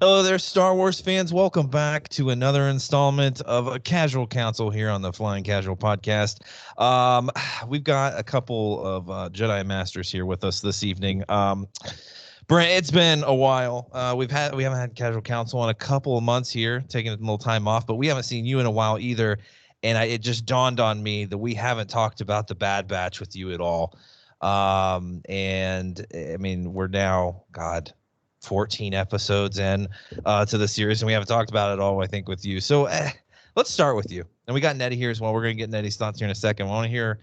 Hello there, Star Wars fans. Welcome back to another installment of a Casual Council here on the Flying Casual Podcast. We've got a couple of Jedi Masters here with us this evening. Brent, it's been a while. We haven't had Casual Council in a couple of months here, taking a little time off, but we haven't seen you in a while either. And it just dawned on me that we haven't talked about the Bad Batch with you at all. And I mean, we're now, 14 episodes in to the series, and we haven't talked about it all, I think, with you. So let's start with you. And we got Nettie here as well. We're going to get Nettie's thoughts here in a second. I want to hear,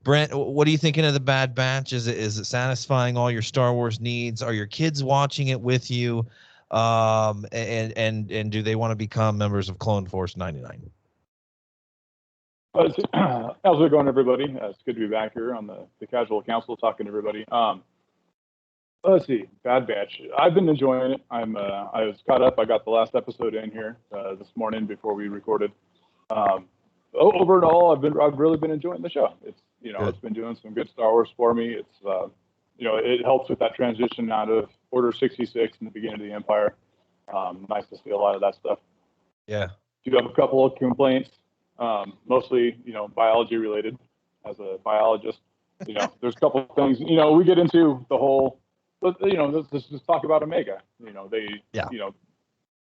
Brent, what are you thinking of the Bad Batch? Is it satisfying all your Star Wars needs? Are your kids watching it with you? And do they want to become members of Clone Force 99? How's it going, everybody? It's good to be back here on the Casual Council talking to everybody. Let's see, Bad Batch. I've been enjoying it. I was caught up. I got the last episode in here this morning before we recorded. Overall, I've really been enjoying the show. It's It's been doing some good Star Wars for me. It's it helps with that transition out of Order 66 in the beginning of the Empire. Nice to see a lot of that stuff. Yeah. Do have a couple of complaints. Mostly, biology related. As a biologist, there's a couple of things. We get into the whole. Let's just talk about Omega.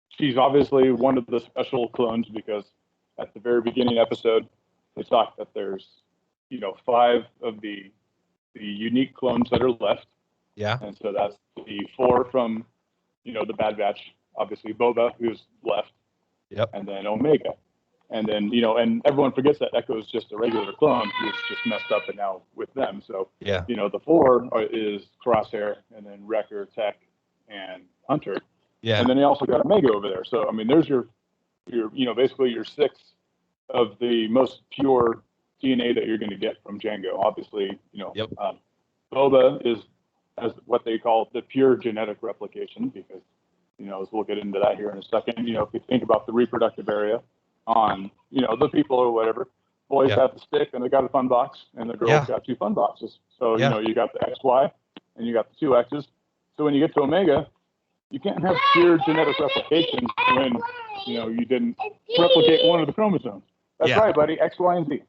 She's obviously one of the special clones because at the very beginning episode, they talk that there's, 5 of the unique clones that are left. Yeah. And so that's the 4 from, the Bad Batch. Obviously, Boba, who's left. Yep. And then Omega. And then, and everyone forgets that Echo's just a regular clone who's just messed up and now with them. So, yeah, the 4 is Crosshair, and then Wrecker, Tech, and Hunter. Yeah. And then you also got Omega over there. So, I mean, there's your basically your 6 of the most pure DNA that you're going to get from Jango. Obviously, Yep. Boba is as what they call the pure genetic replication because, as we'll get into that here in a second, if you think about the reproductive area, on the people or whatever, boys have the stick and they got a fun box, and the girls got 2 fun boxes. So you got the XY and you got the 2 X's. So when you get to Omega, you can't have pure genetic replication when you didn't replicate one of the chromosomes. That's right, buddy. X, Y, and Z.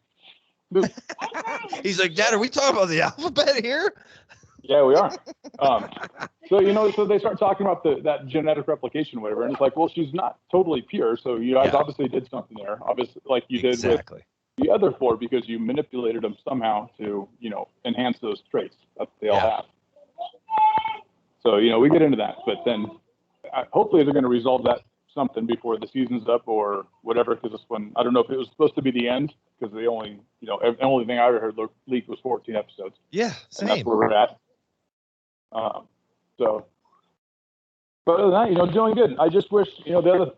He's like, Dad, are we talking about the alphabet here? Yeah, we are. So they start talking about that genetic replication, whatever, and it's like, well, she's not totally pure. So you guys obviously did something there, obviously, like you did with the other 4, because you manipulated them somehow to, enhance those traits that they all have. So we get into that, but then hopefully they're going to resolve that something before the season's up or whatever. Because this one, I don't know if it was supposed to be the end, because the only thing I ever heard leaked was 14 episodes. Yeah, same. And that's where we're at. But other than that, doing good. I just wish,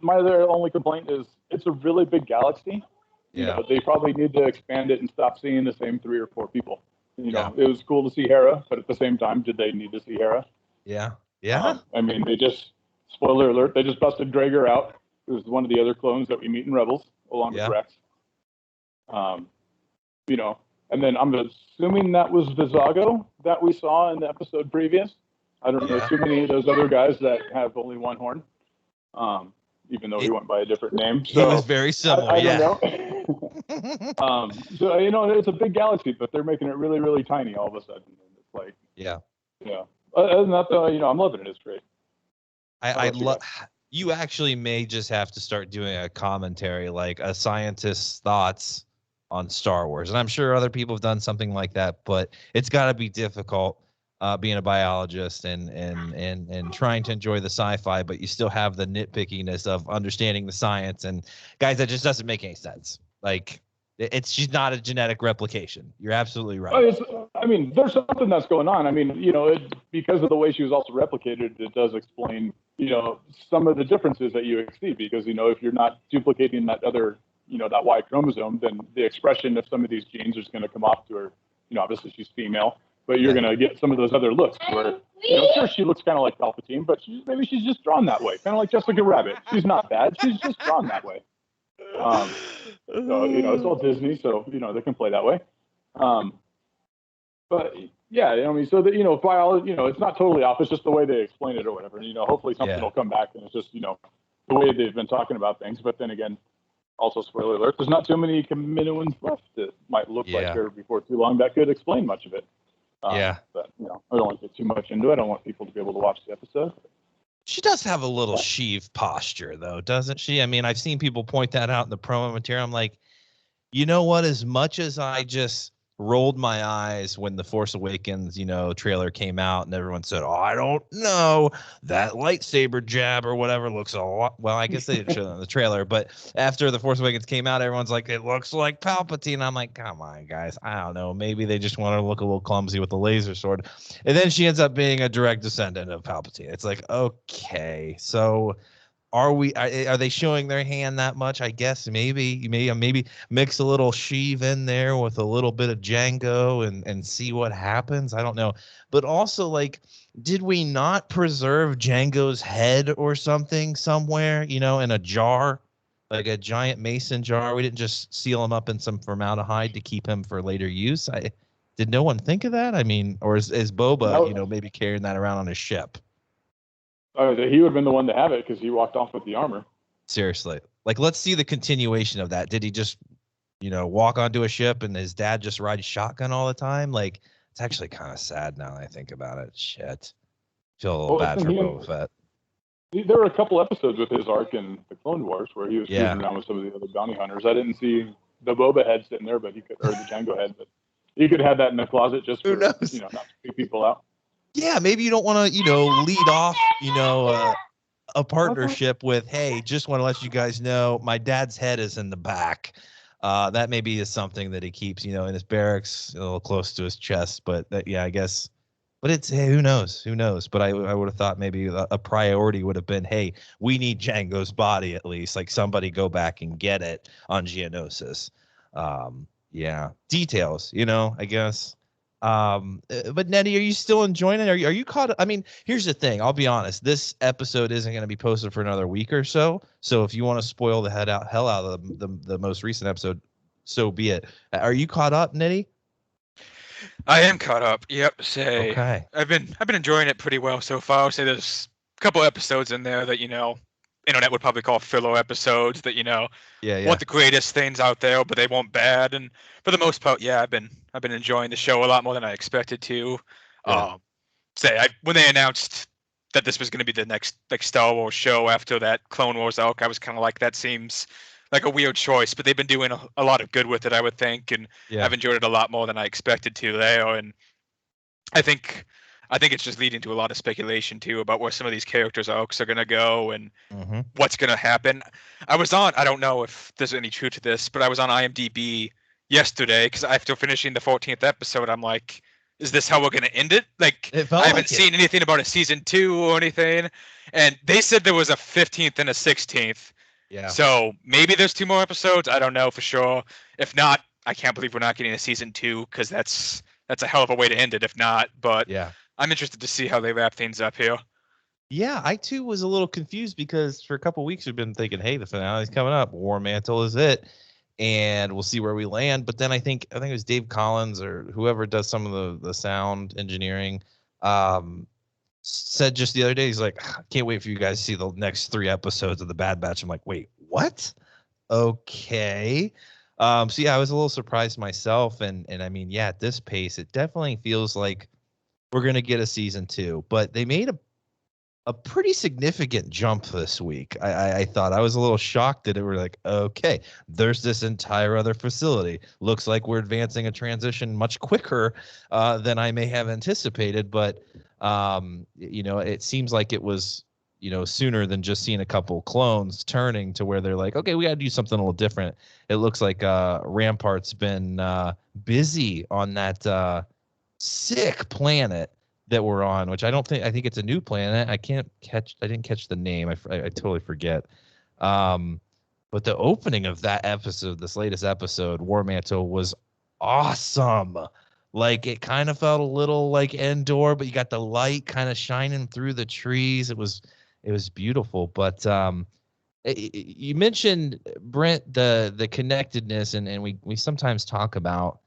my other only complaint is it's a really big galaxy. They probably need to expand it and stop seeing the same 3 or 4 people. It was cool to see Hera, but at the same time, did they need to see Hera? Yeah. I mean, spoiler alert, they just busted Draeger out, who's one of the other clones that we meet in Rebels, along with Rex. And then I'm assuming that was Vizago that we saw in the episode previous. I don't know too many of those other guys that have only 1 horn, even though he went by a different name. So he was very similar. I don't know. So it's a big galaxy, but they're making it really, really tiny all of a sudden. And it's like, Other than that, though, I'm loving it. It's great. I love. You actually may just have to start doing a commentary, like a scientist's thoughts on Star Wars. And I'm sure other people have done something like that, but it's got to be difficult being a biologist and trying to enjoy the sci-fi, but you still have the nitpickiness of understanding the science. And guys, that just doesn't make any sense. Like, she's not a genetic replication. You're absolutely right. There's something that's going on. Because of the way she was also replicated, it does explain, some of the differences that you see. Because, if you're not duplicating that other, that Y chromosome, then the expression of some of these genes is going to come off to her. Obviously she's female, but you're going to get some of those other looks where, sure, she looks kind of like Palpatine, but maybe she's just drawn that way, kind of like Jessica Rabbit. She's not bad. She's just drawn that way. So, it's all Disney, so, they can play that way. But Yeah, I mean, so that, biology, it's not totally off. It's just the way they explain it or whatever. And, hopefully something will come back, and it's just, the way they've been talking about things. But then again, also spoiler alert, there's not too many Kaminoans left that might look like her before too long that could explain much of it. But, I don't want to get too much into it. I don't want people to be able to watch the episode. She does have a little Sheev posture, though, doesn't she? I mean, I've seen people point that out in the promo material. I'm like, you know what? As much as I just rolled my eyes when the Force Awakens, trailer came out and everyone said, "Oh, I don't know, that lightsaber jab or whatever looks a lot." Well, I guess they didn't show that in the trailer, but after the Force Awakens came out, everyone's like, "It looks like Palpatine." I'm like, come on, guys. I don't know. Maybe they just want to look a little clumsy with the laser sword. And then she ends up being a direct descendant of Palpatine. It's like, okay, so are they showing their hand that much? I guess maybe mix a little Sheev in there with a little bit of Jango and see what happens. I don't know. But also, like, did we not preserve Jango's head or something somewhere, in a jar, like a giant mason jar? We didn't just seal him up in some formaldehyde to keep him for later use. Did no one think of that? I mean, or is Boba, maybe carrying that around on his ship? He would have been the one to have it because he walked off with the armor. Seriously. Like, let's see the continuation of that. Did he just, walk onto a ship and his dad just ride shotgun all the time? Like, it's actually kind of sad now that I think about it. Shit. Feel a little bad for Boba Fett. There were a couple episodes with his arc in the Clone Wars where he was cruising around with some of the other bounty hunters. I didn't see the Boba head sitting there, but or the Jango head, but he could have that in the closet just for, not to freak people out. Yeah, maybe you don't want to, lead off, a partnership with, hey, just want to let you guys know my dad's head is in the back. That maybe is something that he keeps, in his barracks, a little close to his chest. But I guess. But it's, hey, who knows? But I would have thought maybe a priority would have been, hey, we need Jango's body at least. Like, somebody go back and get it on Geonosis. Details, I guess. But Nettie, are you still enjoying it? Are you caught? I mean, here's the thing. I'll be honest. This episode isn't going to be posted for another week or so. So if you want to spoil the hell out of the most recent episode, so be it. Are you caught up, Nettie? I am caught up. Yep. Okay. I've been enjoying it pretty well so far. I'll say there's a couple episodes in there that internet would probably call filler episodes that weren't the greatest things out there, but they weren't bad. And for the most part, I've been enjoying the show a lot more than I expected to. Yeah. When they announced that this was going to be the next Star Wars show after that Clone Wars arc, I was kind of like, that seems like a weird choice, but they've been doing a lot of good with it, I would think, and I've enjoyed it a lot more than I expected to there. And I think it's just leading to a lot of speculation too about where some of these characters' arcs are going to go and what's going to happen. I don't know if there's any truth to this, but I was on IMDb yesterday because after finishing the 14th episode, I'm like, is this how we're going to end it? Like, I haven't seen anything about a season 2 or anything. And they said there was a 15th and a 16th. Yeah. So maybe there's 2 more episodes. I don't know for sure. If not, I can't believe we're not getting a season 2 because that's a hell of a way to end it if not. But I'm interested to see how they wrap things up here. Yeah, I too was a little confused because for a couple of weeks we've been thinking, hey, the finale's coming up. War Mantle is it. And we'll see where we land. But then I think it was Dave Collins or whoever does some of the sound engineering said just the other day, he's like, I can't wait for you guys to see the next 3 episodes of The Bad Batch. I'm like, wait, what? Okay. I was a little surprised myself. And I mean, at this pace, it definitely feels like we're going to get a season 2. But they made a pretty significant jump this week. I thought I was a little shocked that it were like, okay, there's this entire other facility. Looks like we're advancing a transition much quicker than I may have anticipated. But, it seems like it was, sooner than just seeing a couple clones turning to where they're like, okay, we got to do something a little different. It looks like Rampart's been busy on that sick planet that we're on, which I think it's a new planet. I didn't catch the name. I totally forget. But the opening of that episode, this latest episode, War Mantle, was awesome. Like, it kind of felt a little like Endor, but you got the light kind of shining through the trees. It was beautiful. But you mentioned, Brent, the connectedness, and we sometimes talk about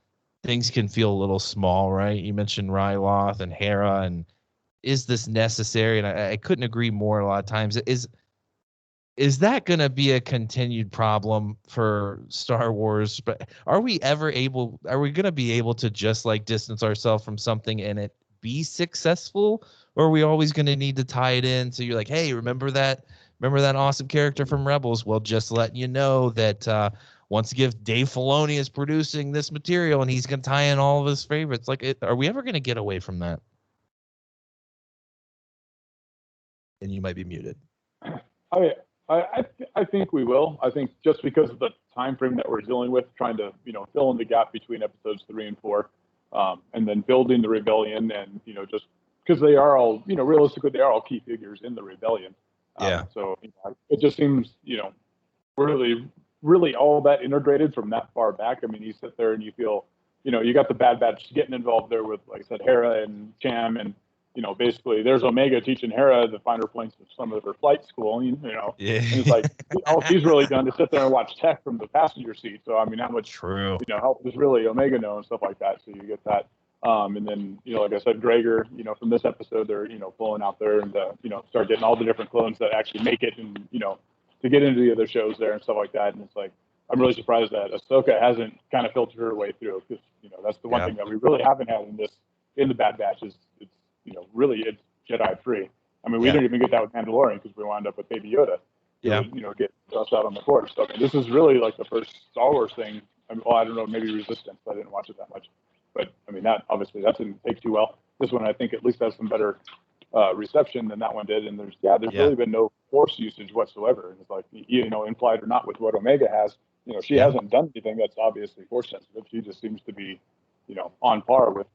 things can feel a little small, right? You mentioned Ryloth and Hera, and is this necessary? And I couldn't agree more. A lot of times, is that going to be a continued problem for Star Wars? But are we going to be able to just like distance ourselves from something and it be successful? Or are we always going to need to tie it in? So you're like, hey, remember that awesome character from Rebels? Well, just letting you know that once again, Dave Filoni is producing this material and he's going to tie in all of his favorites. Like, are we ever going to get away from that? And you might be muted. I think we will. I think just because of the time frame that we're dealing with, trying to fill in the gap between episodes 3 and 4, and then building the rebellion, and just because they are all realistically they are all key figures in the rebellion. Yeah. So it just seems really all that integrated from that far back. I mean, you sit there and you feel you got the Bad Batch getting involved there with, like I said, Hera and Cham, and basically there's Omega teaching Hera the finer points of some of her flight school, Yeah. And it's like all she's really done to sit there and watch tech from the passenger seat. So I mean, how much true help does really Omega know and stuff like that? So you get that. And then like I said, Gregor, from this episode, they're pulling out there and start getting all the different clones that actually make it, and to get into the other shows there and stuff like that. And it's like, I'm really surprised that Ahsoka hasn't kind of filtered her way through, because that's the one thing that we really haven't had in the Bad Batch is it's really it's Jedi free. I mean, we didn't even get that with Mandalorian because we wound up with Baby Yoda. Get dust out on the Force. So I mean, this is really like the first Star Wars thing. I mean, well, I don't know, maybe Resistance. I didn't watch it that much, but I mean, that didn't take too well. This one, I think, at least has some better reception than that one did. And there's really been no Force usage whatsoever. And it's like, implied or not, with what Omega has, she hasn't done anything that's obviously Force sensitive. She just seems to be, on par with,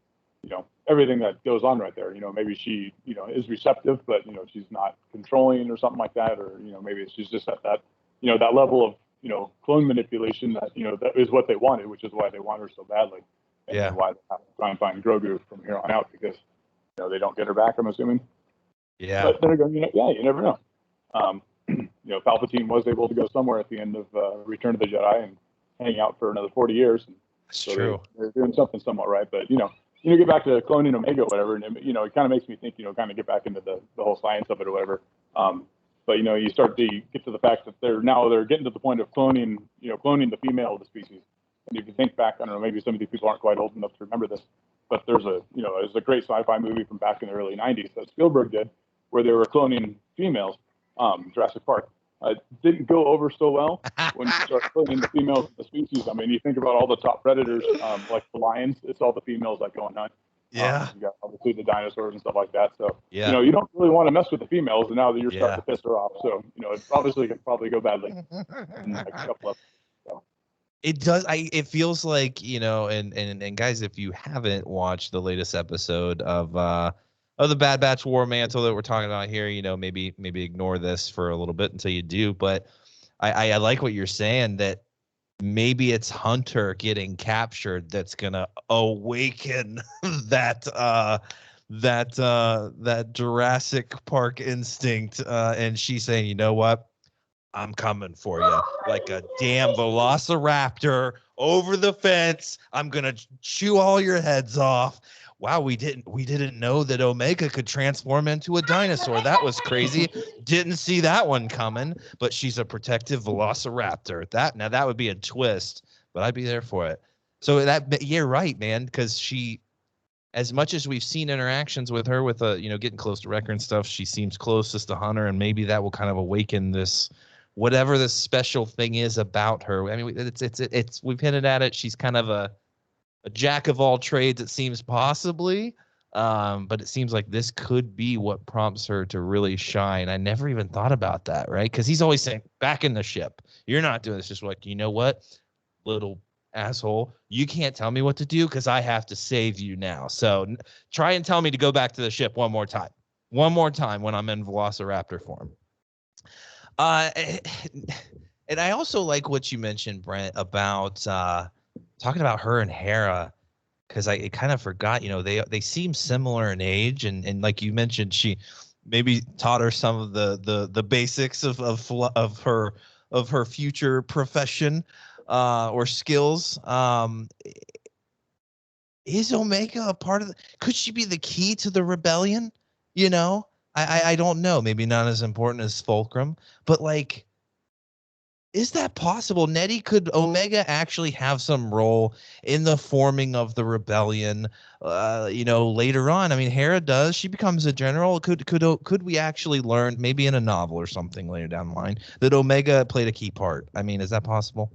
everything that goes on right there. Maybe she, is receptive, but, she's not controlling or something like that. Or, maybe she's just at that, that level of, clone manipulation that, that is what they wanted, which is why they want her so badly. And why they have to try and find Grogu from here on out, because, they don't get her back, I'm assuming. Yeah. But then again, you never know. Palpatine was able to go somewhere at the end of Return of the Jedi and hang out for another 40 years. And that's so true. They're doing something somewhat right. But, get back to cloning Omega or whatever, and, it kind of makes me think, kind of get back into the whole science of it or whatever. But, you start to get to the fact that they're getting to the point of cloning the female of the species. And if you think back, I don't know, maybe some of these people aren't quite old enough to remember this, but there's a great sci-fi movie from back in the early 90s that Spielberg did where they were cloning females, Jurassic Park. Didn't go over so well when you start cloning the females of the species. I mean, you think about all the top predators, like the lions, it's all the females that go and hunt. Yeah. You got obviously the dinosaurs and stuff like that. So, you don't really want to mess with the females, and now that you're starting to piss her off. So, it obviously could probably go badly in the next couple of. It does. It feels like, and guys, if you haven't watched the latest episode of the Bad Batch War Mantle that we're talking about here, maybe ignore this for a little bit until you do. But I like what you're saying, that maybe it's Hunter getting captured that's gonna awaken that Jurassic Park instinct, and she's saying, you know what? I'm coming for you like a damn velociraptor over the fence. I'm gonna chew all your heads off. Wow, we didn't know that Omega could transform into a dinosaur. That was crazy. Didn't see that one coming. But she's a protective velociraptor. That would be a twist, but I'd be there for it. So you're right, man, because she, as much as we've seen interactions with her with getting close to Wrecker and stuff, she seems closest to Hunter, and maybe that will kind of awaken this. Whatever the special thing is about her. I mean, it's we've hinted at it. She's kind of a jack of all trades, it seems, possibly. But it seems like this could be what prompts her to really shine. I never even thought about that, right? Because he's always saying, back in the ship. You're not doing this. Just like, you know what, little asshole, you can't tell me what to do because I have to save you now. So try and tell me to go back to the ship one more time when I'm in Velociraptor form. And I also like what you mentioned, Brent, about talking about her and Hera, because I kind of forgot, they seem similar in age, and like you mentioned, she maybe taught her some of the basics of her future profession or skills. is Omega a part of the, could she be the key to the rebellion? You know, I don't know. Maybe not as important as Fulcrum, but like, is that possible? Nettie, could Omega actually have some role in the forming of the rebellion? Later on. I mean, Hera does. She becomes a general. Could we actually learn, maybe in a novel or something later down the line, that Omega played a key part? I mean, is that possible?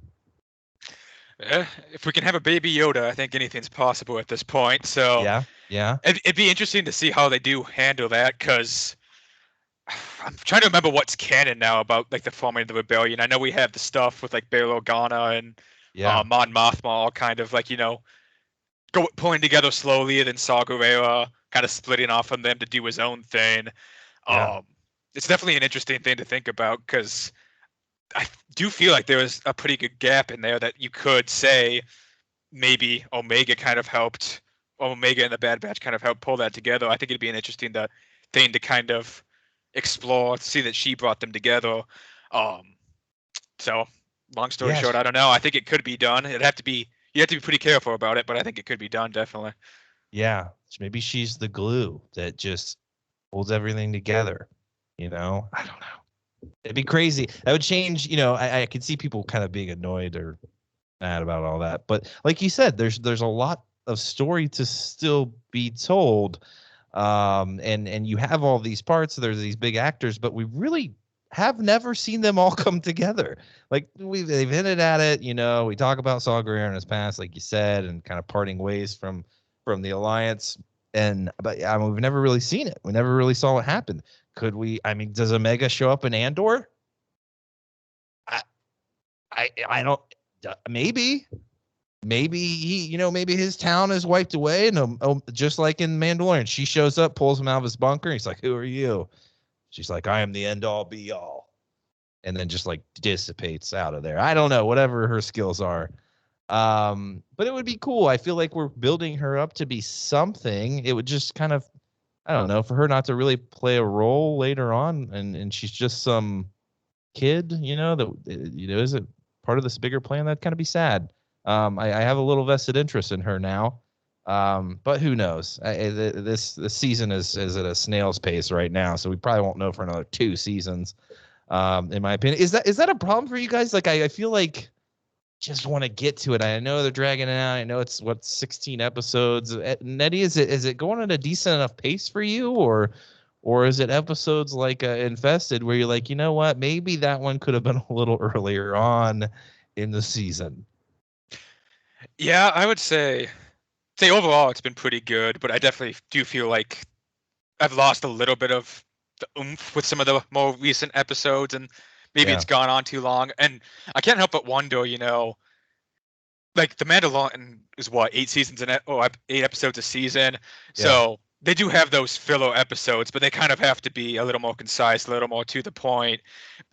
If we can have a baby Yoda, I think anything's possible at this point. So yeah, it'd be interesting to see how they do handle that, because I'm trying to remember what's canon now about like the forming of the rebellion. I know we have the stuff with like Bail Organa and Mon Mothma, all kind of like pulling together slowly, and then Saw Gerrera kind of splitting off from them to do his own thing. Yeah. It's definitely an interesting thing to think about, because I do feel like there was a pretty good gap in there that you could say maybe Omega kind of helped. Omega and the Bad Batch kind of helped pull that together. I think it'd be an interesting thing to kind of explore, see that she brought them together. So long story short, I don't know. I think it could be done. You have to be pretty careful about it, but I think it could be done, definitely. Yeah, maybe she's the glue that just holds everything together. I don't know. It'd be crazy. That would change. I could see people kind of being annoyed or mad about all that, but like you said, there's a lot of story to still be told. And you have all these parts. There's these big actors, but we really have never seen them all come together. Like they've hinted at it. We talk about Saw Gerrera in his past, like you said, and kind of parting ways from the Alliance. But we've never really seen it. We never really saw what happened. Could we? I mean, does Omega show up in Andor? I don't. Maybe he, maybe his town is wiped away, and just like in Mandalorian, she shows up, pulls him out of his bunker. He's like, "Who are you?" She's like, "I am the end all be all," and then just like dissipates out of there. I don't know, whatever her skills are. But it would be cool. I feel like we're building her up to be something. It would just kind of, I don't know, for her not to really play a role later on, and she's just some kid, that isn't part of this bigger plan. That'd kind of be sad. I have a little vested interest in her now, but who knows? This season is at a snail's pace right now, so we probably won't know for another 2 seasons. In my opinion, is that a problem for you guys? Like, I feel like just want to get to it. I know they're dragging it out. I know it's 16 episodes. Nettie, is it going at a decent enough pace for you, or is it episodes like Infested where you're like, you know what, maybe that one could have been a little earlier on in the season? Yeah, I would say overall it's been pretty good, but I definitely do feel like I've lost a little bit of the oomph with some of the more recent episodes, and maybe it's gone on too long. And I can't help but wonder, like The Mandalorian is 8 seasons in it, or 8 episodes a season. So they do have those filler episodes, but they kind of have to be a little more concise, a little more to the point.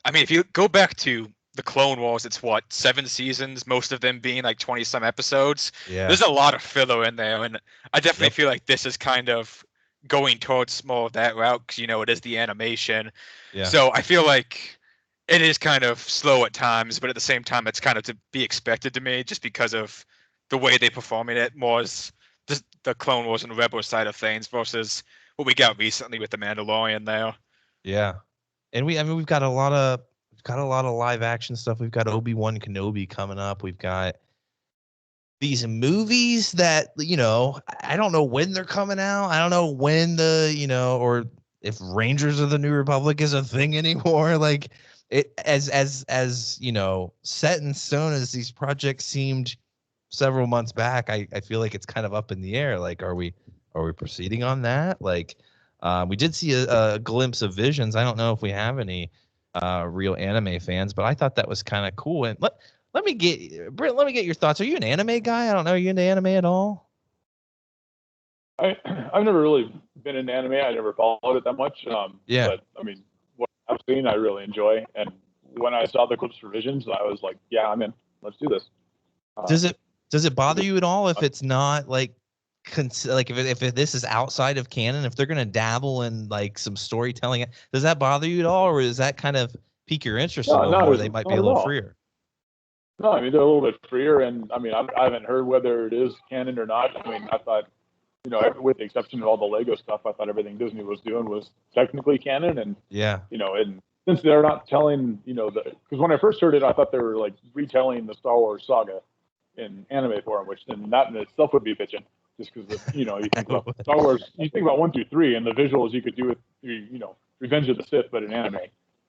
I mean, if you go back to the Clone Wars, it's 7 seasons, most of them being like 20 some episodes. Yeah. There's a lot of filler in there, and I definitely feel like this is kind of going towards more of that route, because it is the animation. So I feel like it is kind of slow at times, but at the same time it's kind of to be expected to me, just because of the way they perform in it, more as the Clone Wars and Rebel side of things versus what we got recently with the Mandalorian there. Yeah. And we've got a lot of live action stuff. We've got Obi-Wan Kenobi coming up. We've got these movies that, I don't know when they're coming out. I don't know when or if Rangers of the New Republic is a thing anymore. Like it, as set in stone as these projects seemed several months back, I feel like it's kind of up in the air. Like, are we proceeding on that? Like, we did see a glimpse of Visions. I don't know if we have any real anime fans, but I thought that was kind of cool. And let me get Brent, let me get your thoughts. Are you an anime guy? I don't know. Are you into anime at all? I've never really been into anime. I never followed it that much. But I mean, what I've seen, I really enjoy. And when I saw the clips for Visions, I was like, yeah, I'm in. Let's do this. Does it bother you at all if it's not like if this is outside of canon, if they're going to dabble in like some storytelling, does that bother you at all? Or does that kind of pique your interest a little more? They might be a little freer. No, I mean, they're a little bit freer, and I mean, I haven't heard whether it is canon or not. I mean, I thought, with the exception of all the Lego stuff, I thought everything Disney was doing was technically canon, and yeah, and since they're not telling, because when I first heard it, I thought they were like retelling the Star Wars saga in anime form, which then that in itself would be bitching, just because you think about Star Wars, you think about 1 through 3, and the visuals you could do with Revenge of the Sith, but in anime.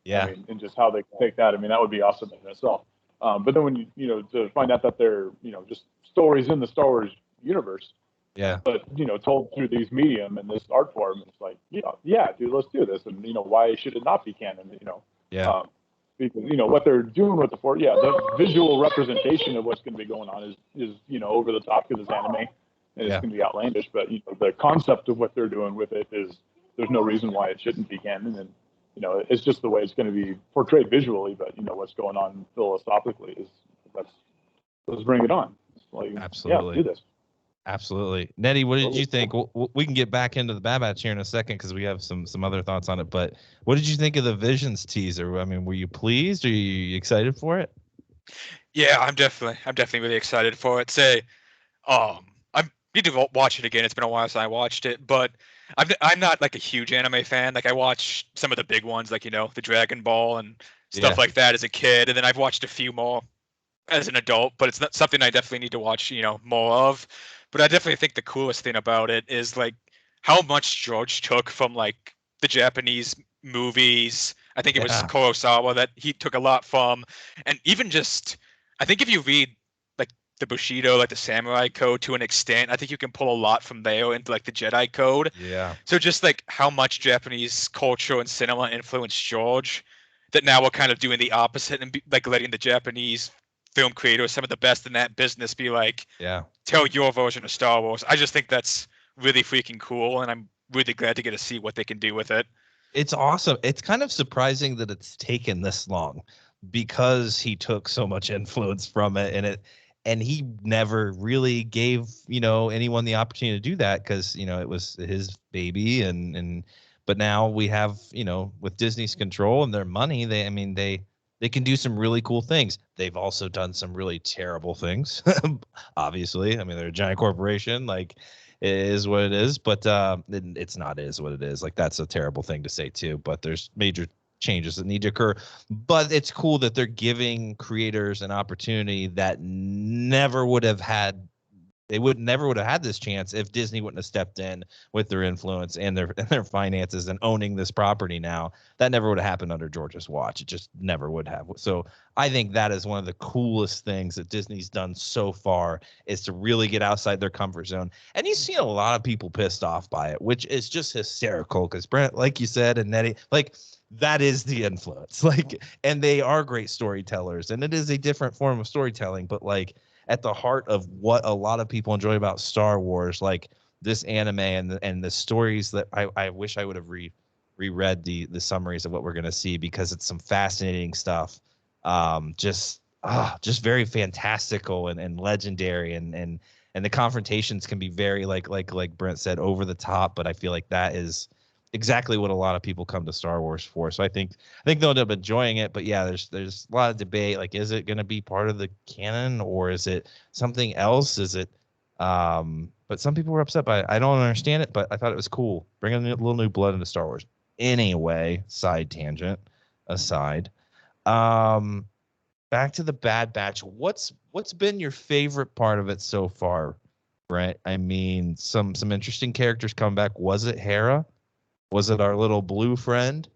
Yeah. I mean, and just how they take that. I mean, that would be awesome in itself. But then when to find out that they're just stories in the Star Wars universe, yeah, but told through these medium and this art form, it's like yeah, dude, let's do this. And why should it not be canon? yeah, because what they're doing with the Force, yeah, the visual representation of what's going to be going on is over the top because it's anime and it's going to be outlandish. But the concept of what they're doing with it is there's no reason why it shouldn't be canon. And it's just the way it's going to be portrayed visually, but what's going on philosophically is let's bring it on. Like, absolutely. Yeah, do this. Absolutely. Nettie, what did you think? We can get back into the Bad Batch here in a second because we have some other thoughts on it. But what did you think of the Visions teaser? I mean, were you pleased? Are you excited for it? Yeah, I'm definitely really excited for it. I need to watch it again. It's been a while since I watched it, but I'm not like a huge anime fan. Like I watch some of the big ones, like the Dragon Ball and stuff like that as a kid, and then I've watched a few more as an adult. But it's not something I definitely need to watch, more of. But I definitely think the coolest thing about it is like how much George took from like the Japanese movies. I think it was Kurosawa that he took a lot from, and even just I think if you read like the Bushido, like the Samurai Code to an extent, I think you can pull a lot from there into like the Jedi Code. Yeah. So just like how much Japanese culture and cinema influenced George, that now we're kind of doing the opposite and like letting the Japanese film creators, some of the best in that business, be like, tell your version of Star Wars. I just think that's really freaking cool, and I'm really glad to get to see what they can do with it. It's awesome. It's kind of surprising that it's taken this long because he took so much influence from it, and he never really gave anyone the opportunity to do that because it was his baby, and but now we have with Disney's control and their money, they can do some really cool things. They've also done some really terrible things. Obviously, I mean, they're a giant corporation. Like, it is what it is. But it's not is what it is. Like, that's a terrible thing to say too. But there's major changes that need to occur. But it's cool that they're giving creators an opportunity that never would have had. They never would have had this chance if Disney wouldn't have stepped in with their influence and their finances and owning this property now. That never would have happened under George's watch. It just never would have. So I think that is one of the coolest things that Disney's done so far, is to really get outside their comfort zone. And you've seen a lot of people pissed off by it, which is just hysterical because Brent, like you said, and Nettie, like, that is the influence. Like, and they are great storytellers, and it is a different form of storytelling, but like, at the heart of what a lot of people enjoy about Star Wars, like this anime and the stories that I wish I would have reread the summaries of what we're going to see, because it's some fascinating stuff. Just very fantastical and legendary, and the confrontations can be very like Brent said, over the top, but I feel like that is exactly what a lot of people come to Star Wars for. So I think they'll end up enjoying it. But yeah, there's a lot of debate. Like, is it going to be part of the canon or is it something else? Is it? But some people were upset by it. I don't understand it, but I thought it was cool, bringing a little new blood into Star Wars. Anyway, side tangent aside, back to the Bad Batch. What's been your favorite part of it so far, Brent? I mean, some interesting characters come back. Was it Hera? Was it our little blue friend?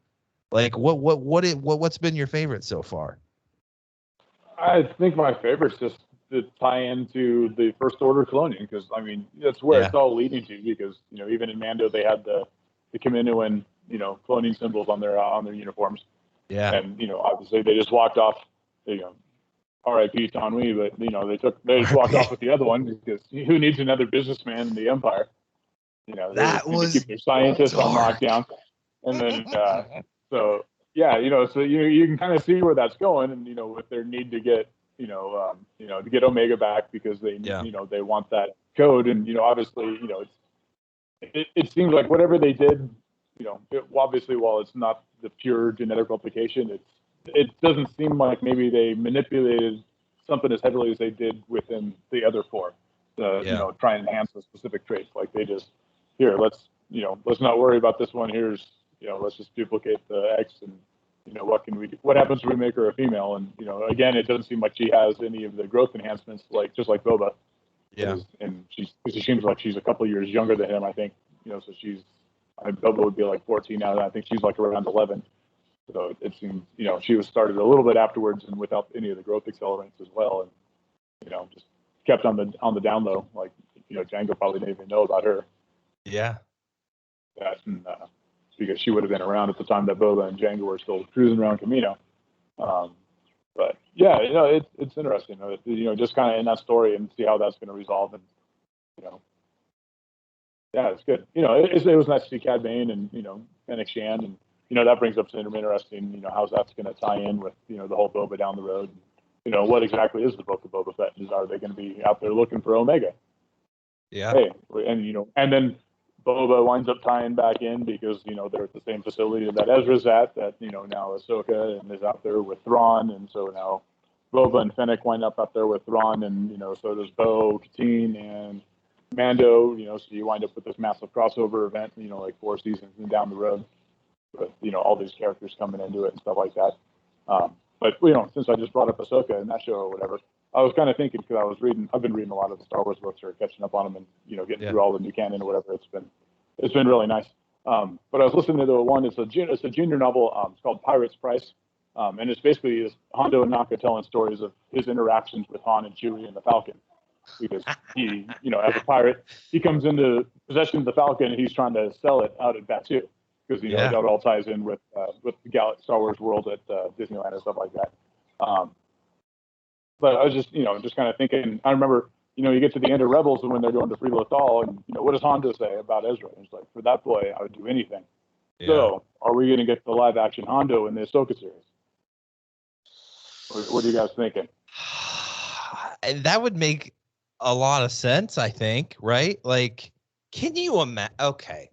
Like, what's been your favorite so far? I think my favorite's just to tie into the First Order cloning, because I mean that's where it's all leading to. Because even in Mando they had the Kaminoan cloning symbols on their uniforms. Yeah. And obviously they just walked off. R.I.P. Taunui, but they just walked off with the other one, because who needs another businessman in the Empire? That was to keep their scientists on lockdown, and then so you can kind of see where that's going, and with their need to get to get Omega back, because they they want that code, and obviously it seems like whatever they did, obviously while it's not the pure genetic replication, it doesn't seem like maybe they manipulated something as heavily as they did within the other 4. Try and enhance the specific traits. Like they just let's not worry about this one. Let's just duplicate the X and what can we do? What happens when we make her a female? And again, it doesn't seem like she has any of the growth enhancements, just like Boba. Yeah. And she seems like she's a couple of years younger than him, I think. So Boba would be like 14 now, and I think she's like around 11. So it seems, she was started a little bit afterwards and without any of the growth accelerants as well, and just kept on the down low. Like Django probably didn't even know about her. Yeah. Because she would have been around at the time that Boba and Django were still cruising around Kamino. But yeah, it's interesting. Just kind of in that story and see how that's going to resolve. And yeah, it's good. It was nice to see Cad Bane and Fennec Shand, and that brings up some interesting. How's that's going to tie in with the whole Boba down the road. What exactly is the Book of Boba Fett? Are they going to be out there looking for Omega? Yeah. Hey, and then Boba winds up tying back in because they're at the same facility that Ezra's at. That now Ahsoka and is out there with Thrawn, and so now Boba and Fennec wind up out there with Thrawn, and so does Bo, Katine, and Mando. So you wind up with this massive crossover event. Like 4 seasons down the road, with all these characters coming into it and stuff like that. But since I just brought up Ahsoka and that show or whatever, I was kind of thinking because I've been reading a lot of the Star Wars books or catching up on them and getting through all the new canon or whatever. It's been really nice. But I was listening to the one. It's a junior novel. It's called Pirate's Price, and it's basically Hondo Ohnaka telling stories of his interactions with Han and Chewie and the Falcon. Because he, as a pirate, he comes into possession of the Falcon and he's trying to sell it out at Batuu. Because that all ties in with the Star Wars world at Disneyland and stuff like that. But I was just kind of thinking. I remember, you get to the end of Rebels and when they're going to Free Lothal, and what does Hondo say about Ezra? And it's like, for that boy, I would do anything. Yeah. So, are we going to get the live action Hondo in the Ahsoka series? What are you guys thinking? And that would make a lot of sense, I think. Right? Like, can you imagine? Okay.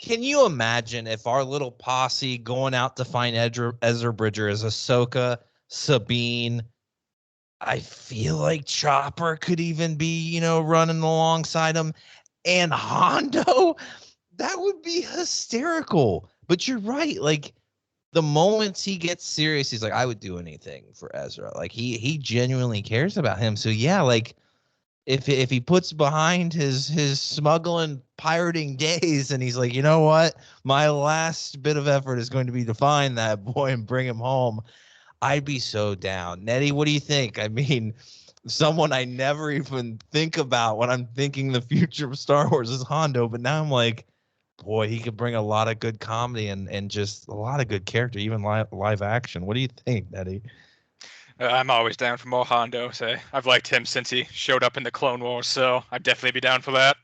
Can you imagine if our little posse going out to find Ezra Bridger is Ahsoka, Sabine? I feel like Chopper could even be, running alongside him. And Hondo, that would be hysterical. But you're right. Like, the moments he gets serious, he's like, I would do anything for Ezra. Like, he genuinely cares about him. So, yeah, like, if he puts behind his smuggling, pirating days, and he's like, you know what, my last bit of effort is going to be to find that boy and bring him home, I'd be so down. Nettie, what do you think? I mean, someone I never even think about when I'm thinking the future of Star Wars is Hondo, but now I'm like, boy, he could bring a lot of good comedy and just a lot of good character, even live action. What do you think, Nettie? I'm always down for more Hondo. So I've liked him since he showed up in the Clone Wars, so I'd definitely be down for that.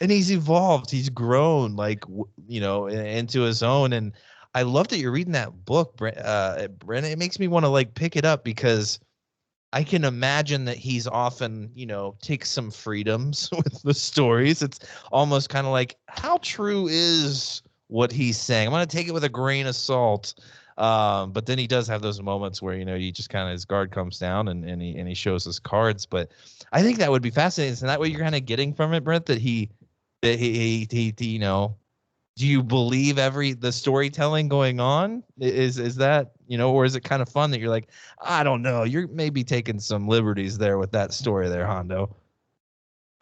And he's evolved. He's grown, like, into his own. And I love that you're reading that book, Brent. It makes me want to like pick it up because I can imagine that he's often, takes some freedoms with the stories. It's almost kind of like, how true is what he's saying? I'm going to take it with a grain of salt. But then he does have those moments where, he just kind of, his guard comes down and he shows his cards. But I think that would be fascinating. And that way you're kind of getting from it, Brent, that he, do you believe the storytelling going on? Is that, or is it kind of fun that you're like, I don't know, you're maybe taking some liberties there with that story there, Hondo?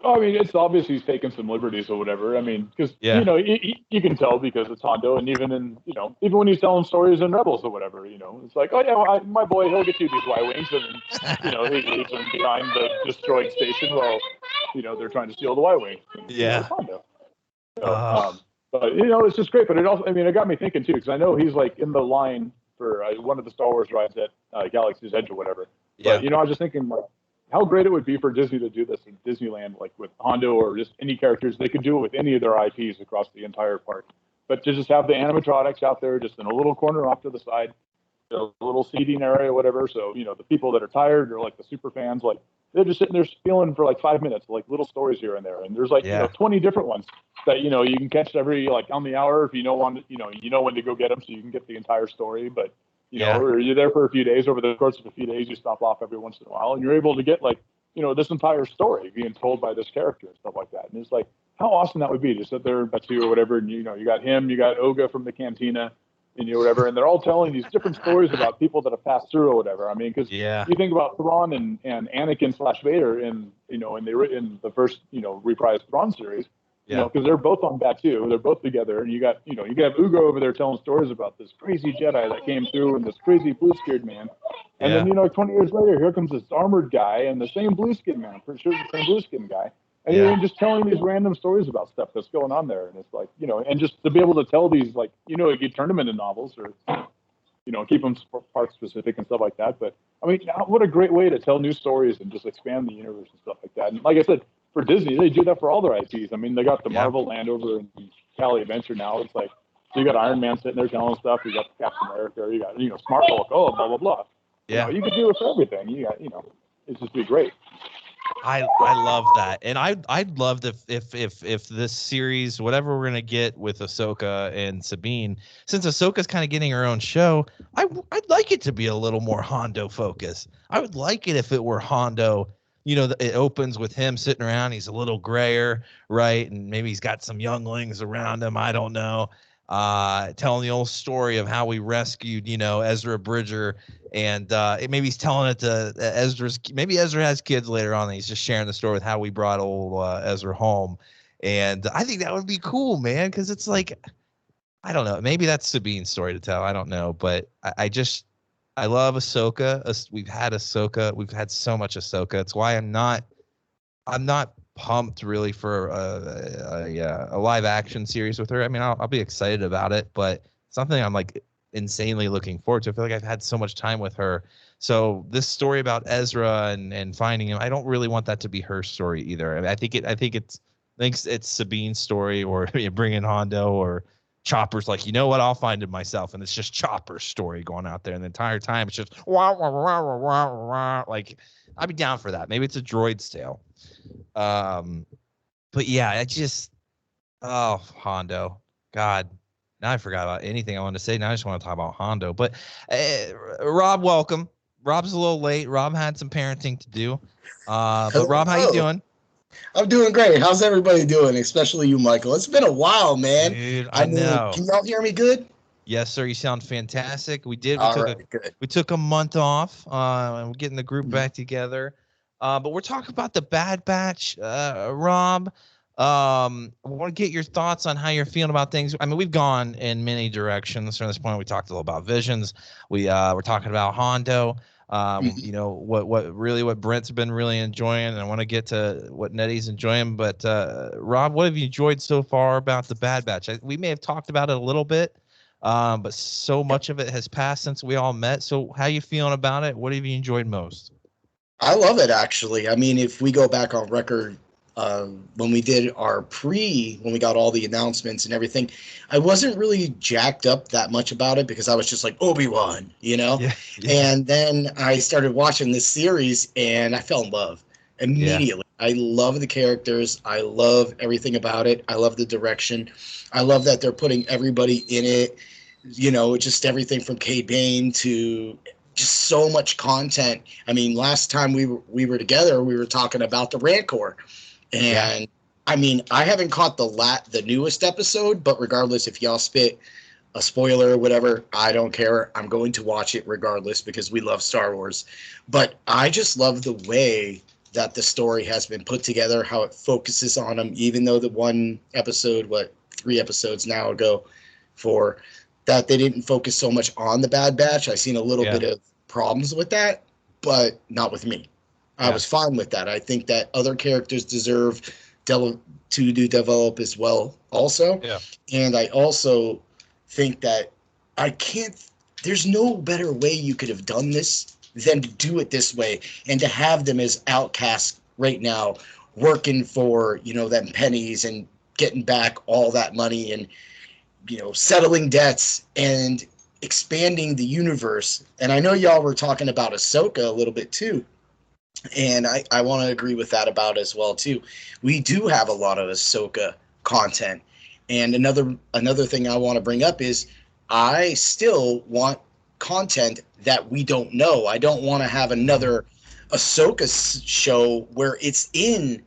I mean, it's obvious he's taking some liberties or whatever. I mean, because you can tell because it's Hondo, and even even when he's telling stories in Rebels or whatever, it's like, oh yeah, my boy, he'll get you these Y-wings, and he leaves them behind the destroyed station while they're trying to steal the Y-wings. Yeah. Hondo. But it's just great. But it also, I mean, it got me thinking too, because I know he's like in the line for one of the Star Wars rides at Galaxy's Edge or whatever. Yeah. But I was just thinking like, how great it would be for Disney to do this in Disneyland, like with Hondo or just any characters. They could do it with any of their IPs across the entire park. But to just have the animatronics out there just in a little corner off to the side, a little seating area or whatever. So, the people that are tired or like the super fans, like they're just sitting there spieling for like 5 minutes, like little stories here and there. And there's like, 20 different ones that, you can catch every like on the hour if when to go get them so you can get the entire story. But you know, or you're there for a few days. Over the course of a few days, you stop off every once in a while, and you're able to get like, you know, this entire story being told by this character and stuff like that. And it's like, how awesome that would be to sit there, Batu or whatever, and you know, you got him, you got Oga from the cantina, and you whatever, and they're all telling these different stories about people that have passed through or whatever. I mean, because you think about Thrawn and Anakin / Vader in, you know, in the first, you know, reprised Thrawn series, you know, because they're both on Batu, they're both together, and you got, you know, you got Ugo over there telling stories about this crazy Jedi that came through and this crazy blue-skinned man, and then, you know, 20 years later, here comes this armored guy and the same blue-skinned man, pretty sure the same blue-skinned guy. And you're just telling these random stories about stuff that's going on there. And it's like, you know, and just to be able to tell these, like, you know, you turn them into novels or, you know, keep them part specific and stuff like that. But I mean, what a great way to tell new stories and just expand the universe and stuff like that. And like I said, for Disney, they do that for all their IPs. I mean, they got the Marvel Land over in Cali Adventure now. It's like, so you got Iron Man sitting there telling stuff. You got Captain America. You got, you know, Smart Hulk. Oh, blah, blah, blah. Yeah. You know, you can do it for everything. You got, you know, it's just be great. I love that, and I'd love if this series, whatever we're gonna get with Ahsoka and Sabine, since Ahsoka's kind of getting her own show, I'd like it to be a little more Hondo focused. I would like it if it were Hondo. You know, it opens with him sitting around. He's a little grayer, right, and maybe he's got some younglings around him. I don't know. Telling the old story of how we rescued, you know, Ezra Bridger, and maybe he's telling it to Ezra's. Maybe Ezra has kids later on, and he's just sharing the story with how we brought old Ezra home. And I think that would be cool, man, because it's like, I don't know, maybe that's Sabine's story to tell. I don't know, but I love Ahsoka. We've had Ahsoka. We've had so much Ahsoka. It's why I'm not pumped really for a live action series with her. I mean, I'll be excited about it, but something I'm like insanely looking forward to. I feel like I've had so much time with her. So this story about Ezra and finding him, I don't really want that to be her story either. I mean, I think it's Sabine's story, or bringing Hondo, or Chopper's like, you know what, I'll find it myself, and it's just Chopper's story going out there, and the entire time it's just wah, wah, wah, wah, wah, wah. Like, I'd be down for that. Maybe it's a droid's tale. But yeah, Hondo. God, now I forgot about anything I wanted to say. Now I just want to talk about Hondo. But Rob, welcome. Rob's a little late. Rob had some parenting to do. But Rob, how you doing? I'm doing great. How's everybody doing? Especially you, Michael. It's been a while, man. Dude, I know. Can y'all hear me good? Yes, sir. You sound fantastic. We took a month off. We're getting the group back together. But we're talking about the Bad Batch, Rob. I want to get your thoughts on how you're feeling about things. I mean, we've gone in many directions from this point. We talked a little about Visions. We're talking about Hondo. You know, what Brent's been really enjoying, and I want to get to what Nettie's enjoying. But Rob, what have you enjoyed so far about the Bad Batch? We may have talked about it a little bit, but so much of it has passed since we all met. So how you feeling about it? What have you enjoyed most? I love it, actually. I mean, if we go back on record, when we did our when we got all the announcements and everything, I wasn't really jacked up that much about it because I was just like, Obi-Wan, you know? Yeah. And then I started watching this series and I fell in love immediately. Yeah. I love the characters. I love everything about it. I love the direction. I love that they're putting everybody in it, you know, just everything from Cade Bane to just so much content. I mean, last time we were together, we were talking about the Rancor. And I mean, I haven't caught the newest episode, but regardless, if y'all spit a spoiler or whatever, I don't care. I'm going to watch it regardless because we love Star Wars. But I just love the way that the story has been put together, how it focuses on them, even though the one episode, 3 episodes now ago, that they didn't focus so much on the Bad Batch. I've seen a little bit of problems with that, but not with me. I was fine with that. I think that other characters deserve to develop as well also. Yeah. And I also think that there's no better way you could have done this than to do it this way and to have them as outcasts right now working for, you know, them pennies and getting back all that money and, you know, settling debts and expanding the universe. And I know y'all were talking about Ahsoka a little bit too. And I want to agree with that about as well too. We do have a lot of Ahsoka content. And another thing I want to bring up is I still want content that we don't know. I don't want to have another Ahsoka show where it's in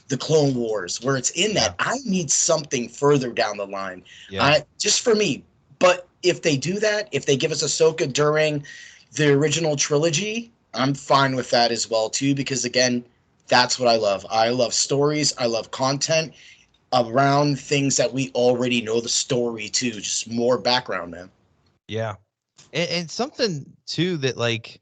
the Clone Wars, where it's in that. I need something further down the line. Just for me. But if they do that, if they give us Ahsoka during the original trilogy, I'm fine with that as well too, because again, that's what I love. I love stories. I love content around things that we already know the story to. Just more background, man. Yeah. And something too that, like,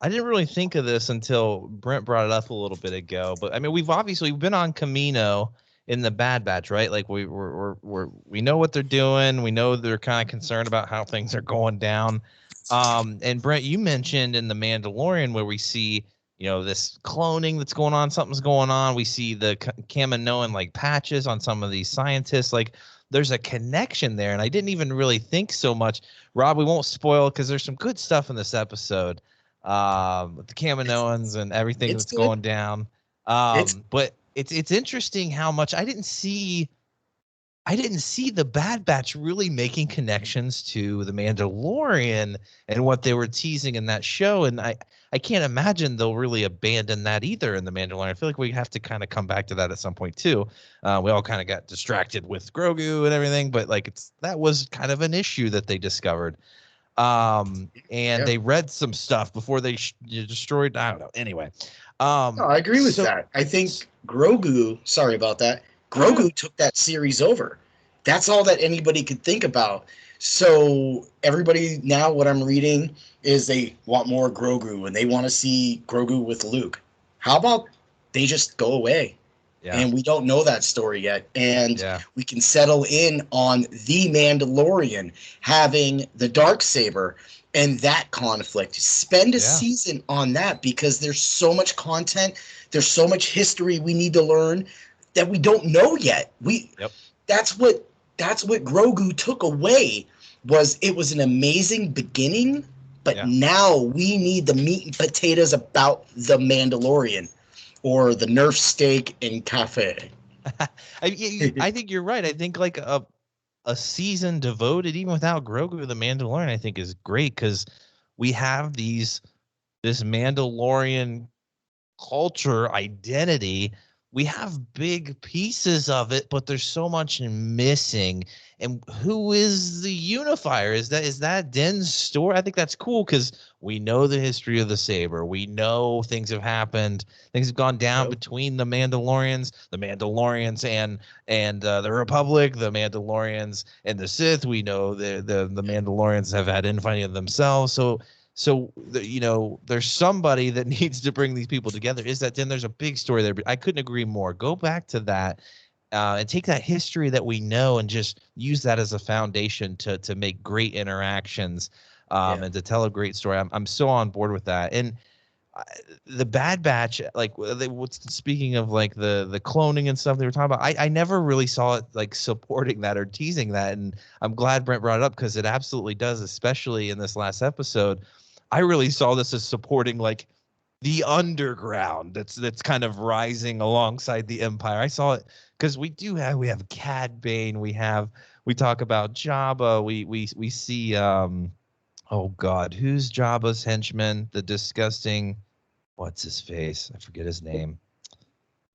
I didn't really think of this until Brent brought it up a little bit ago, but I mean, we've been on Kamino in the Bad Batch, right? Like we know what they're doing. We know they're kind of concerned about how things are going down. And Brent, you mentioned in the Mandalorian where we see, you know, this cloning that's going on, something's going on. We see the Kaminoan like patches on some of these scientists. Like there's a connection there. And I didn't even really think so much. Rob, we won't spoil because there's some good stuff in this episode with the Kaminoans and everything that's going down. But it's interesting how much I didn't see the Bad Batch really making connections to the Mandalorian and what they were teasing in that show. And I can't imagine they'll really abandon that either in the Mandalorian. I feel like we have to kind of come back to that at some point too. We all kind of got distracted with Grogu and everything, but like that was kind of an issue that they discovered. They read some stuff before they destroyed. I don't know. Anyway. No, I agree with that. I think Grogu, sorry about that. Grogu took that series over. That's all that anybody could think about. So everybody now, what I'm reading is they want more Grogu and they want to see Grogu with Luke. How about they just go away? Yeah. And we don't know that story yet. And we can settle in on the Mandalorian having the Darksaber and that conflict. Spend a season on that because there's so much content. There's so much history we need to learn that we don't know yet. That's what Grogu took away. It was an amazing beginning, but now we need the meat and potatoes about the Mandalorian or the Nerf steak and cafe. I think you're right. I think like a season devoted, even without Grogu, the Mandalorian, I think is great because we have this Mandalorian culture identity. We have big pieces of it, but there's so much missing. And who is the unifier? Is that Din's story? I think that's cool because we know the history of the saber. We know things have happened. Things have gone down between the Mandalorians and the Republic, the Mandalorians and the Sith. We know the Mandalorians have had infighting of themselves. So there's somebody that needs to bring these people together. Is that Din? There's a big story there, but I couldn't agree more. Go back to that and take that history that we know and just use that as a foundation to make great interactions and to tell a great story. I'm so on board with that. And the Bad Batch, like speaking of like the cloning and stuff they were talking about, I never really saw it like supporting that or teasing that. And I'm glad Brent brought it up because it absolutely does, especially in this last episode. I really saw this as supporting like the underground that's kind of rising alongside the Empire. I saw it because we have Cad Bane, we talk about Jabba, we see oh God, who's Jabba's henchman? The disgusting, what's his face? I forget his name.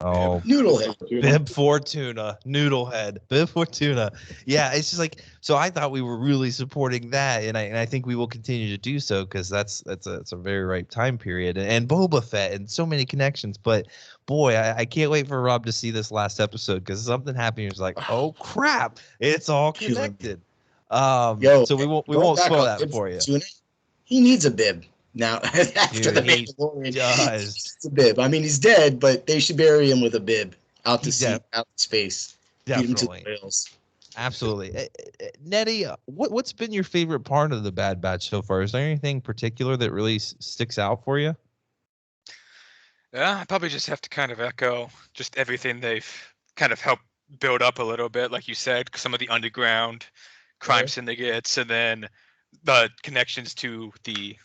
Oh, Noodlehead. Bib Fortuna, Noodlehead, Bib Fortuna. Yeah, it's just like, so I thought we were really supporting that, and I think we will continue to do so because that's a very right time period, and Boba Fett and so many connections. But boy, I can't wait for Rob to see this last episode because something happened. It's like, oh crap, it's all connected. So we won't spoil that for you. He needs a bib. Now, after the Mandalorian, does. It's a bib. I mean, he's dead, but they should bury him with a bib out to sea, out to space. Definitely. Feed him to the whales. Absolutely. Nettie, what's been your favorite part of the Bad Batch so far? Is there anything particular that really sticks out for you? Yeah, I probably just have to kind of echo just everything they've kind of helped build up a little bit, like you said, some of the underground crime syndicates, and then the connections to the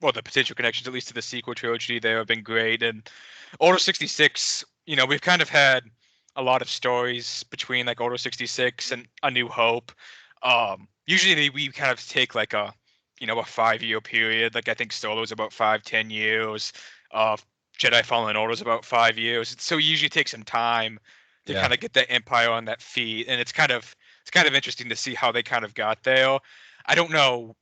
potential connections, at least to the sequel trilogy, there have been great. And Order 66, we've kind of had a lot of stories between like Order 66 and A New Hope. Usually we kind of take like a a 5-year period. Like I think Solo's about 5-10 years. Jedi Fallen Order is about 5 years. So it usually takes some time to kind of get that empire on that feet, and it's kind of interesting to see how they kind of got there. I don't know.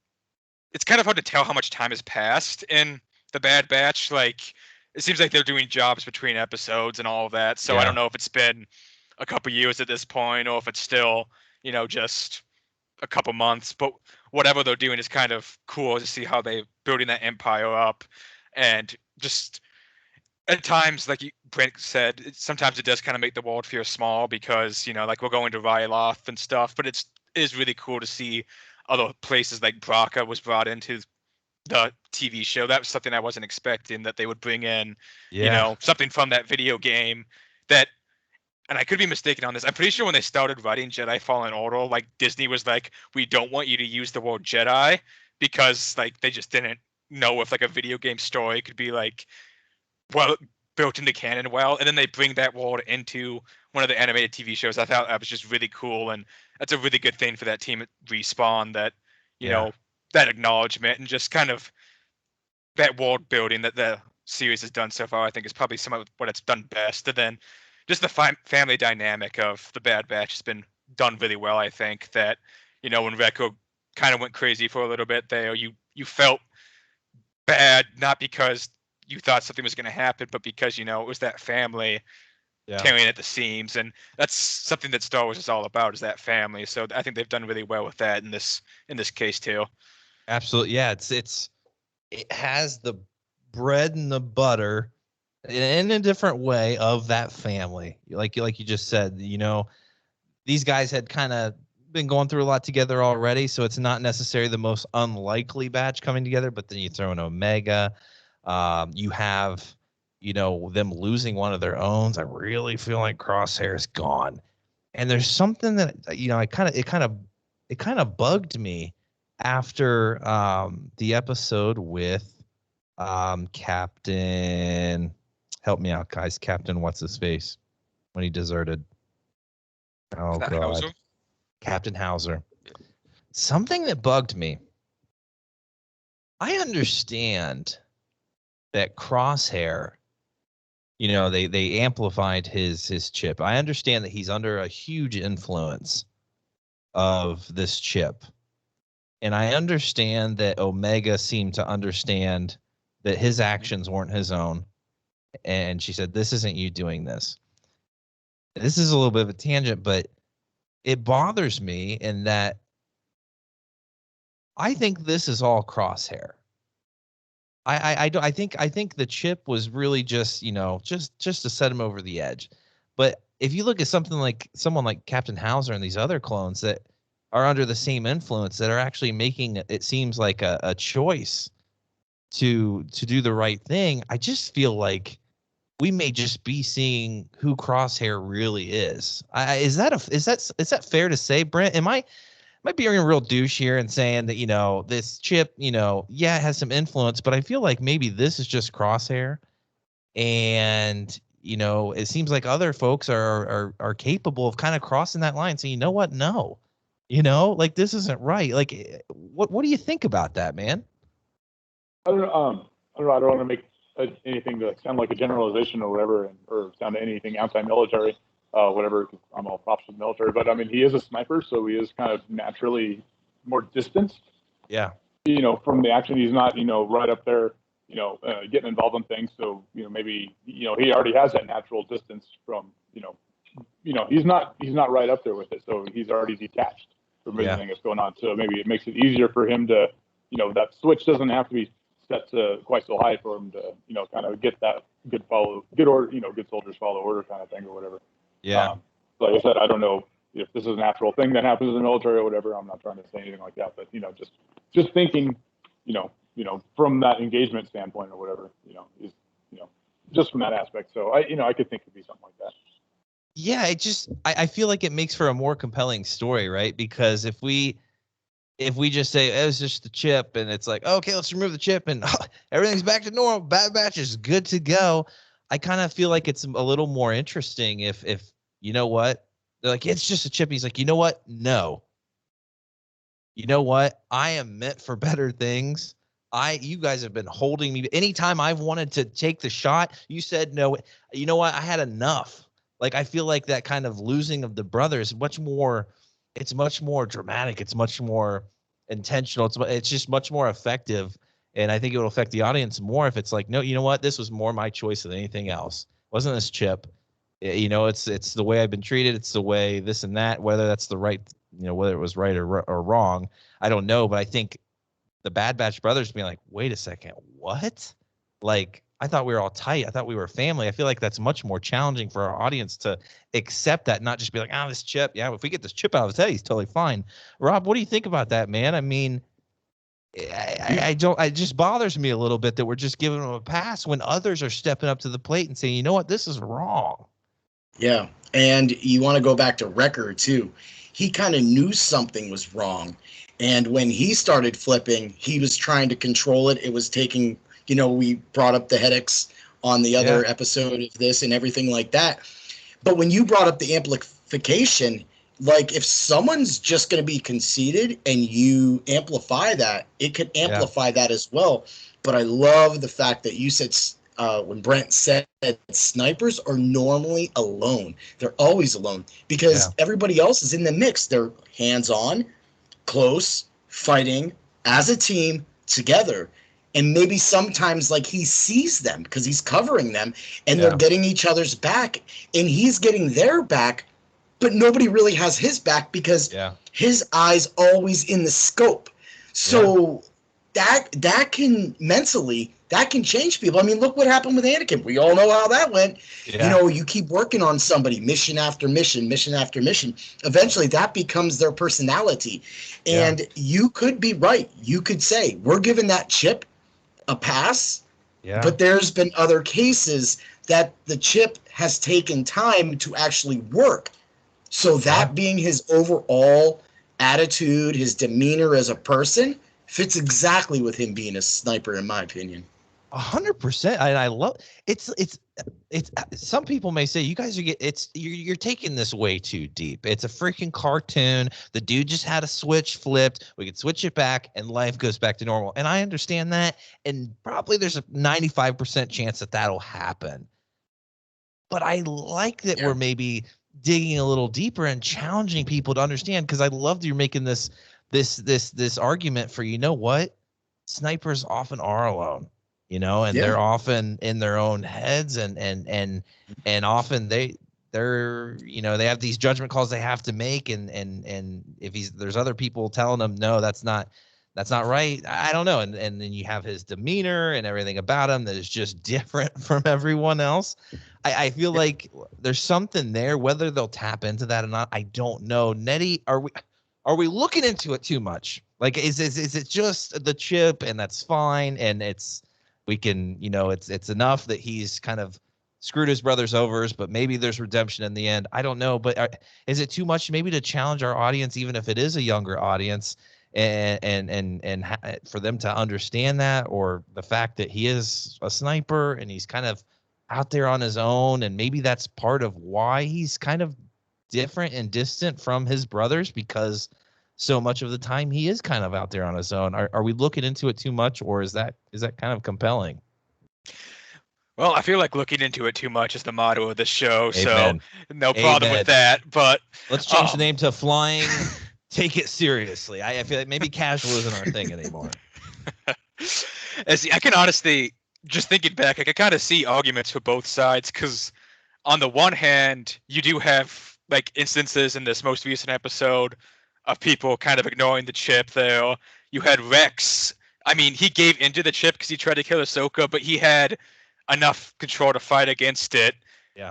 It's kind of hard to tell how much time has passed in the Bad Batch. Like it seems like they're doing jobs between episodes and all of that. So I don't know if it's been a couple years at this point, or if it's still, just a couple months. But whatever they're doing is kind of cool to see how they're building that empire up, and just at times, like Brent said, sometimes it does kind of make the world feel small because, like we're going to Ryloth and stuff, but it is really cool to see other places like Bracca was brought into the TV show. That was something I wasn't expecting, that they would bring in, something from that video game that, and I could be mistaken on this, I'm pretty sure when they started writing Jedi Fallen Order, like Disney was like, we don't want you to use the word Jedi, because like they just didn't know if like a video game story could be like, well, built into canon well, and then they bring that world into one of the animated TV shows. I thought that was just really cool, and that's a really good thing for that team at Respawn, that that acknowledgement and just kind of that world building that the series has done so far. I think is probably some of what it's done best, and then just the family dynamic of the Bad Batch has been done really well. I think that when Wrecker kind of went crazy for a little bit there, you felt bad, not because you thought something was going to happen, but because it was that family tearing at the seams, and that's something that Star Wars is all about, is that family. So I think they've done really well with that in this case too. Absolutely, yeah. It has the bread and the butter in a different way of that family, like you just said. These guys had kind of been going through a lot together already, so it's not necessarily the most unlikely batch coming together. But then you throw in Omega. You have, them losing one of their own. I really feel like Crosshair is gone, and there's something that it kind of bugged me after the episode with Captain. Help me out, guys. Captain, what's his face when he deserted? Oh God, Hauser? Captain Hauser. Something that bugged me. I understand that Crosshair, they amplified his chip. I understand that he's under a huge influence of this chip. And I understand that Omega seemed to understand that his actions weren't his own. And she said, this isn't you doing this. This is a little bit of a tangent, but it bothers me in that I think this is all Crosshair. I think the chip was really just just to set him over the edge. But if you look at someone like Captain Hauser and these other clones that are under the same influence, that are actually making it seems like a choice to do the right thing, I just feel like we may just be seeing who Crosshair really is. Is that fair to say, Brent? Might be being a real douche here and saying that, this chip, it has some influence, but I feel like maybe this is just Crosshair. And, it seems like other folks are capable of kind of crossing that line. So, you know what? No, like this isn't right. Like, what do you think about that, man? I don't know. I don't want to make anything to sound like a generalization or whatever, or sound anything anti-military. Whatever, I'm all props to the military, but I mean, he is a sniper, so he is kind of naturally more distanced. Yeah. From the action, he's not, right up there, getting involved in things. So, maybe, he already has that natural distance from, he's not right up there with it. So he's already detached from everything that's going on. So maybe it makes it easier for him to, that switch doesn't have to be set to quite so high for him to, kind of get that good order, good soldiers follow order kind of thing or whatever. Yeah. Like I said, I don't know if this is a natural thing that happens in the military or whatever. I'm not trying to say anything like that, but just thinking, from that engagement standpoint or whatever, is just from that aspect. So I could think it'd be something like that. Yeah, I feel like it makes for a more compelling story, right? Because if we just say it was just the chip, and it's like, okay, let's remove the chip and everything's back to normal, Bad Batch is good to go. I kind of feel like it's a little more interesting if you know what, they're like, it's just a chip. He's like, you know what? No. you know what? I am meant for better things. You guys have been holding me. Anytime I've wanted to take the shot, you said no. You know what? I had enough. Like, I feel like that kind of losing of the brothers it's much more dramatic. It's much more intentional. It's just much more effective. And I think it will affect the audience more if it's like, no, you know what? This was more my choice than anything else. Wasn't this Chip? You know, it's the way I've been treated. It's the way this and that, whether that's the right, you know, whether it was right or wrong, I don't know. But I think the Bad Batch brothers being like, wait a second, what? Like, I thought we were all tight. I thought we were family. I feel like that's much more challenging for our audience to accept that, not just be like, this Chip. Yeah, if we get this Chip out of his head, he's totally fine. Rob, what do you think about that, man? I mean, it just bothers me a little bit that we're just giving him a pass when others are stepping up to the plate and saying, you know what, this is wrong. Yeah. And you want to go back to Wrecker too. He kind of knew something was wrong. And when he started flipping, he was trying to control it. It was taking, you know, we brought up the headaches on the other episode of this and everything like that. But when you brought up the amplification, like if someone's just going to be conceited and you amplify that, it could amplify that as well. But I love the fact that you said when Brent said snipers are normally alone. They're always alone because everybody else is in the mix. They're hands-on, close, fighting as a team together. And maybe sometimes like he sees them because he's covering them and they're getting each other's back and he's getting their back, but nobody really has his back because his eye's always in the scope. So that can mentally, that can change people. I mean, look what happened with Anakin. We all know how that went. You know, you keep working on somebody, mission after mission, mission after mission. Eventually, that becomes their personality. And you could be right. You could say, we're giving that Chip a pass. But there's been other cases that the Chip has taken time to actually work. So that being his overall attitude, his demeanor as a person, fits exactly with him being a sniper, in my opinion. 100%. And I love it's some people may say you guys you're taking this way too deep. It's a freaking cartoon. The dude just had a switch flipped. We could switch it back and life goes back to normal. And I understand that. And probably there's a 95% chance that that'll happen. But I like that we're maybe digging a little deeper and challenging people to understand, because I love that you're making this argument for, you know what, snipers often are alone, you know, and they're often in their own heads and often they're you know, they have these judgment calls they have to make, and if there's other people telling them no, that's not right, I don't know, and then you have his demeanor and everything about him that is just different from everyone else. I feel like there's something there. Whether they'll tap into that or not, I don't know. Nettie, are we looking into it too much? Like, is it just the Chip and that's fine, and we can, you know, it's enough that he's kind of screwed his brothers over, but maybe there's redemption in the end. I don't know, but is it too much maybe to challenge our audience, even if it is a younger audience, and for them to understand that, or the fact that he is a sniper and he's kind of out there on his own, and maybe that's part of why he's kind of different and distant from his brothers, because so much of the time he is kind of out there on his own. Are we looking into it too much, or is that kind of compelling? Well, I feel like looking into it too much is the motto of the show, Amen. So no problem with that. But let's change the name to Flying Take It Seriously. I feel like maybe casual isn't our thing anymore. I can honestly, just thinking back, I can kind of see arguments for both sides, because on the one hand, you do have like instances in this most recent episode of people kind of ignoring the Chip there. You had Rex. I mean, he gave into the Chip because he tried to kill Ahsoka, but he had enough control to fight against it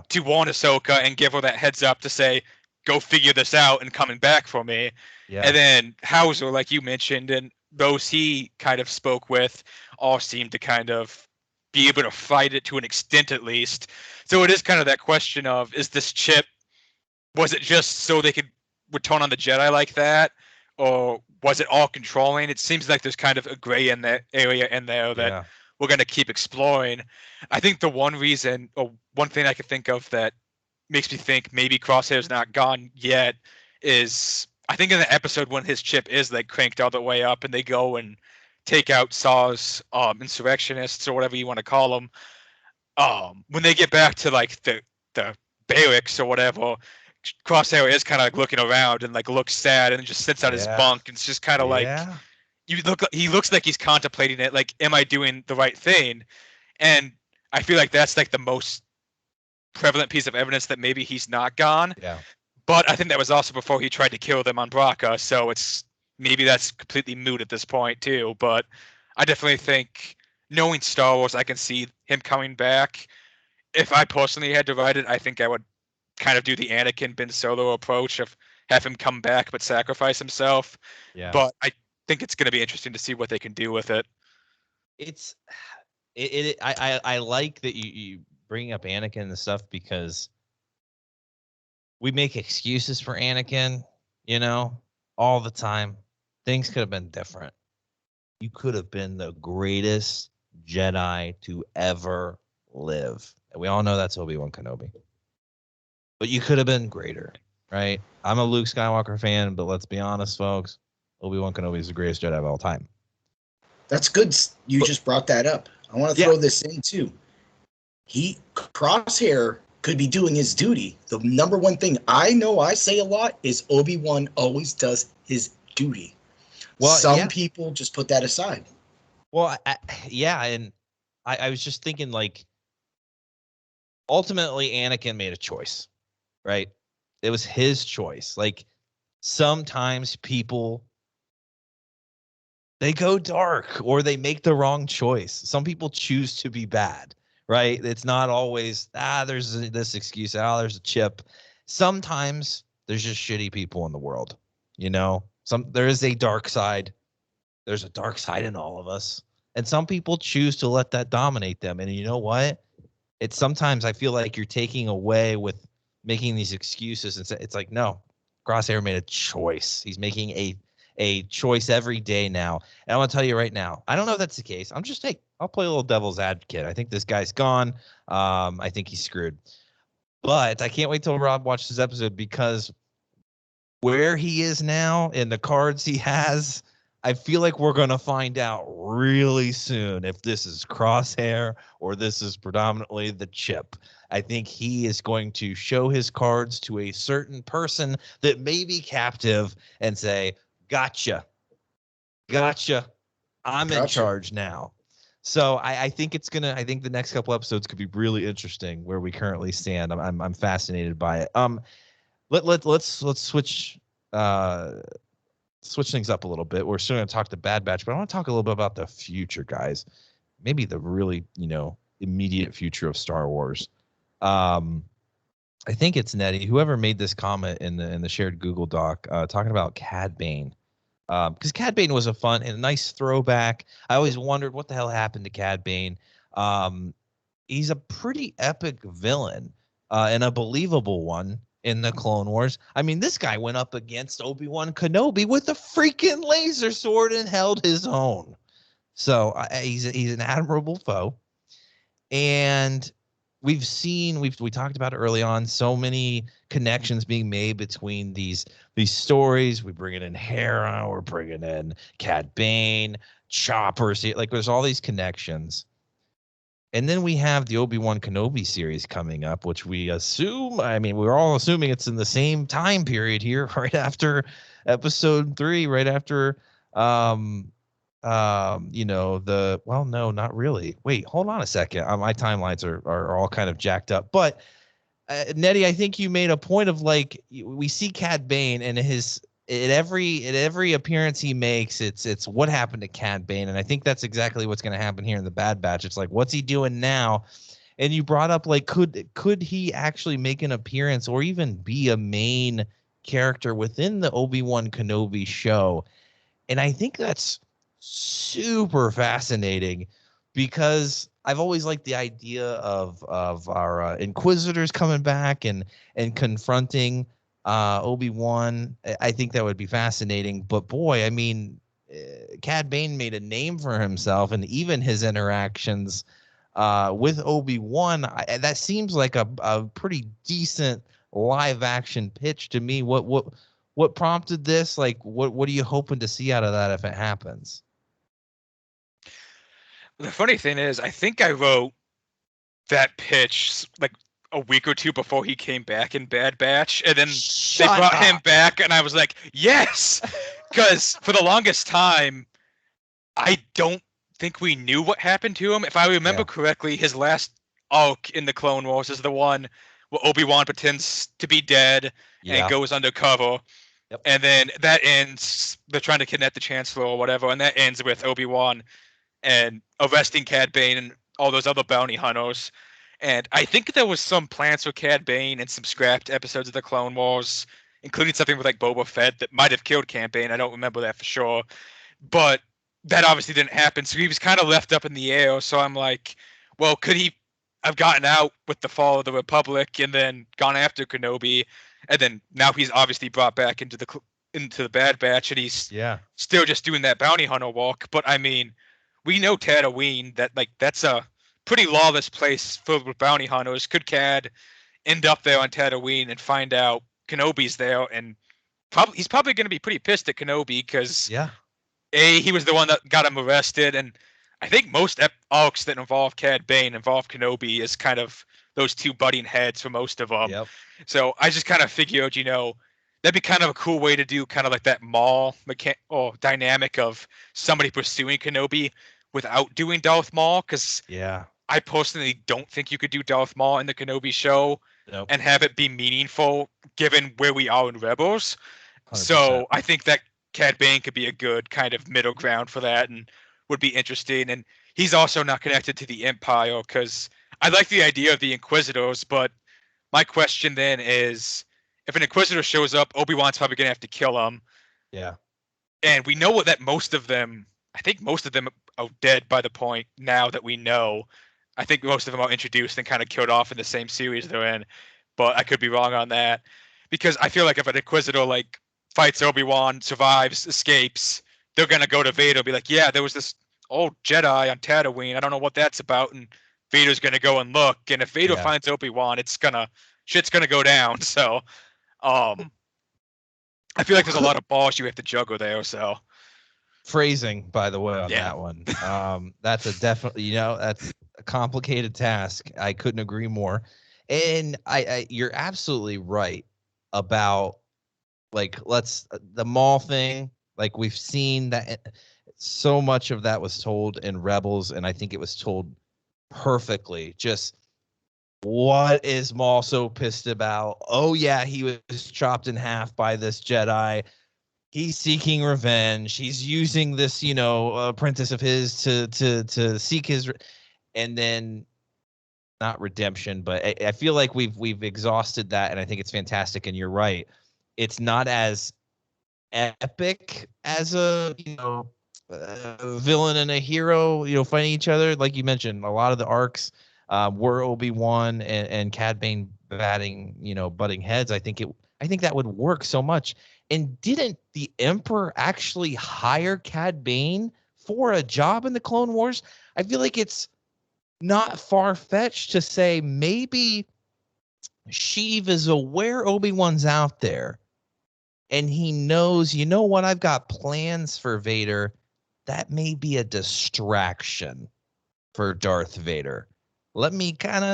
to warn Ahsoka and give her that heads up to say, go figure this out and coming back for me. And then Hauser, like you mentioned, and those he kind of spoke with all seemed to kind of be able to fight it to an extent at least. So it is kind of that question of, is this Chip, was it just so they could return on the Jedi like that, or was it all controlling? It seems like there's kind of a gray in that area in there that we're going to keep exploring. I think the one reason, or one thing I could think of that makes me think maybe Crosshair's not gone yet, is I think in the episode when his chip is like cranked all the way up and they go and take out Saw's insurrectionists or whatever you want to call them, when they get back to like the barracks or whatever, Crosshair is kind of like looking around and like looks sad and just sits on his bunk and it's just kind of like he looks like he's contemplating it, like, am I doing the right thing? And I feel like that's like the most prevalent piece of evidence that maybe he's not gone. Yeah. But I think that was also before he tried to kill them on Braca, so it's maybe that's completely moot at this point too. But I definitely think, knowing Star Wars, I can see him coming back. If I personally had to write it, I think I would kind of do the Anakin Ben Solo approach of have him come back but sacrifice himself. Yeah. But I think it's going to be interesting to see what they can do with it. I like that you bring up Anakin and stuff, because we make excuses for Anakin, all the time. Things could have been different. You could have been the greatest Jedi to ever live. And we all know that's Obi-Wan Kenobi. But you could have been greater, right? I'm a Luke Skywalker fan, but let's be honest, folks. Obi-Wan Kenobi is the greatest Jedi of all time. That's good. You just brought that up. I want to throw this in, too. Crosshair could be doing his duty. The number one thing I know I say a lot is Obi-Wan always does his duty. Well, some people just put that aside. Well, and I was just thinking, like, ultimately Anakin made a choice, right? It was his choice. Like, sometimes people, they go dark or they make the wrong choice. Some people choose to be bad. Right? It's not always, there's this excuse, there's a chip. Sometimes there's just shitty people in the world, there is a dark side. There's a dark side in all of us. And some people choose to let that dominate them. And you know what? It's sometimes I feel like you're taking away with making these excuses. And it's like, no, Crosshair made a choice. He's making a choice every day now. And I want to tell you right now, I don't know if that's the case. I'll play a little devil's advocate. I think this guy's gone. I think he's screwed. But I can't wait till Rob watches this episode, because where he is now and the cards he has, I feel like we're going to find out really soon if this is Crosshair or this is predominantly the chip. I think he is going to show his cards to a certain person that may be captive and say, Gotcha. I'm in charge now. So I think I think the next couple episodes could be really interesting where we currently stand. I'm fascinated by it. Let's switch things up a little bit. We're still going to talk the Bad Batch, but I want to talk a little bit about the future, guys. Maybe the really, immediate future of Star Wars. I think it's Nettie, whoever made this comment in the shared Google Doc, talking about Cad Bane. Because Cad Bane was a nice throwback. I always wondered what the hell happened to Cad Bane. He's a pretty epic villain, and a believable one in the Clone Wars. I mean, this guy went up against Obi-Wan Kenobi with a freaking laser sword and held his own. So he's an admirable foe. And we talked about it early on, so many connections being made between these stories. We bring it in Hera, we're bringing in Cad Bane, Chopper. Like, there's all these connections. And then we have the Obi-Wan Kenobi series coming up, which we assume, we're all assuming it's in the same time period here, right after episode 3, right after, no, not really. Wait, hold on a second. My timelines are all kind of jacked up. But Nettie, I think you made a point of, like, we see Cad Bane and at every appearance he makes, it's what happened to Cad Bane, and I think that's exactly what's going to happen here in the Bad Batch. It's like, what's he doing now? And you brought up, like, could he actually make an appearance or even be a main character within the Obi-Wan Kenobi show? And I think that's super fascinating, because I've always liked the idea of our Inquisitors coming back and confronting Obi-Wan. I think that would be fascinating. But boy, Cad Bane made a name for himself, and even his interactions with Obi-Wan, that seems like a pretty decent live action pitch to me. What what prompted this? Like, what are you hoping to see out of that if it happens? The funny thing is, I think I wrote that pitch like a week or two before he came back in Bad Batch, and then they brought him back, and I was like, yes, because for the longest time, I don't think we knew what happened to him. If I remember correctly, his last arc in the Clone Wars is the one where Obi-Wan pretends to be dead and goes undercover. Yep. And then that ends, they're trying to kidnap the Chancellor or whatever, and that ends with Obi-Wan and arresting Cad Bane and all those other bounty hunters. And I think there was some plans for Cad Bane and some scrapped episodes of the Clone Wars, including something with like Boba Fett that might have killed Cad Bane. I don't remember that for sure. But that obviously didn't happen. So he was kind of left up in the air. So I'm like, well, could he have gotten out with the fall of the Republic and then gone after Kenobi? And then now he's obviously brought back into the Bad Batch, and he's still just doing that bounty hunter walk. But I mean, we know Tatooine, that like that's a pretty lawless place filled with bounty hunters. Could Cad end up there on Tatooine and find out Kenobi's there? And he's probably going to be pretty pissed at Kenobi because he was the one that got him arrested, and I think most arcs that involve Cad Bane involve Kenobi as kind of those two butting heads for most of them. Yep. So I just kind of figured, that'd be kind of a cool way to do kind of like that Maul dynamic of somebody pursuing Kenobi without doing Darth Maul, because I personally don't think you could do Darth Maul in the Kenobi show and have it be meaningful given where we are in Rebels. 100%. So I think that Cad Bane could be a good kind of middle ground for that and would be interesting. And he's also not connected to the Empire, because I like the idea of the Inquisitors, but my question then is, if an Inquisitor shows up, Obi-Wan's probably going to have to kill him. Yeah. And we know that most of them are dead by the point now that we know. I think most of them are introduced and kind of killed off in the same series they're in, but I could be wrong on that. Because I feel like if an Inquisitor fights Obi-Wan, survives, escapes, they're going to go to Vader and be like, yeah, there was this old Jedi on Tatooine. I don't know what that's about. And Vader's going to go and look. And if Vader finds Obi-Wan, shit's going to go down. So I feel like there's a lot of balls you have to juggle there. So phrasing, by the way, on that one. That's a definitely, that's a complicated task. I couldn't agree more. And you're absolutely right about the Maul thing. Like, we've seen that so much of that was told in Rebels, and I think it was told perfectly. Just, what is Maul so pissed about? Oh yeah, he was chopped in half by this Jedi. He's seeking revenge. He's using this, apprentice of his to seek his, and then not redemption, but I feel like we've exhausted that, and I think it's fantastic. And you're right, it's not as epic as a villain and a hero, fighting each other. Like you mentioned, a lot of the arcs were Obi-Wan and Cad Bane butting heads. I think that would work so much. And didn't the Emperor actually hire Cad Bane for a job in the Clone Wars? I feel like it's not far-fetched to say maybe Sheev is aware Obi-Wan's out there, and he knows, what, I've got plans for Vader. That may be a distraction for Darth Vader. Let me kind of,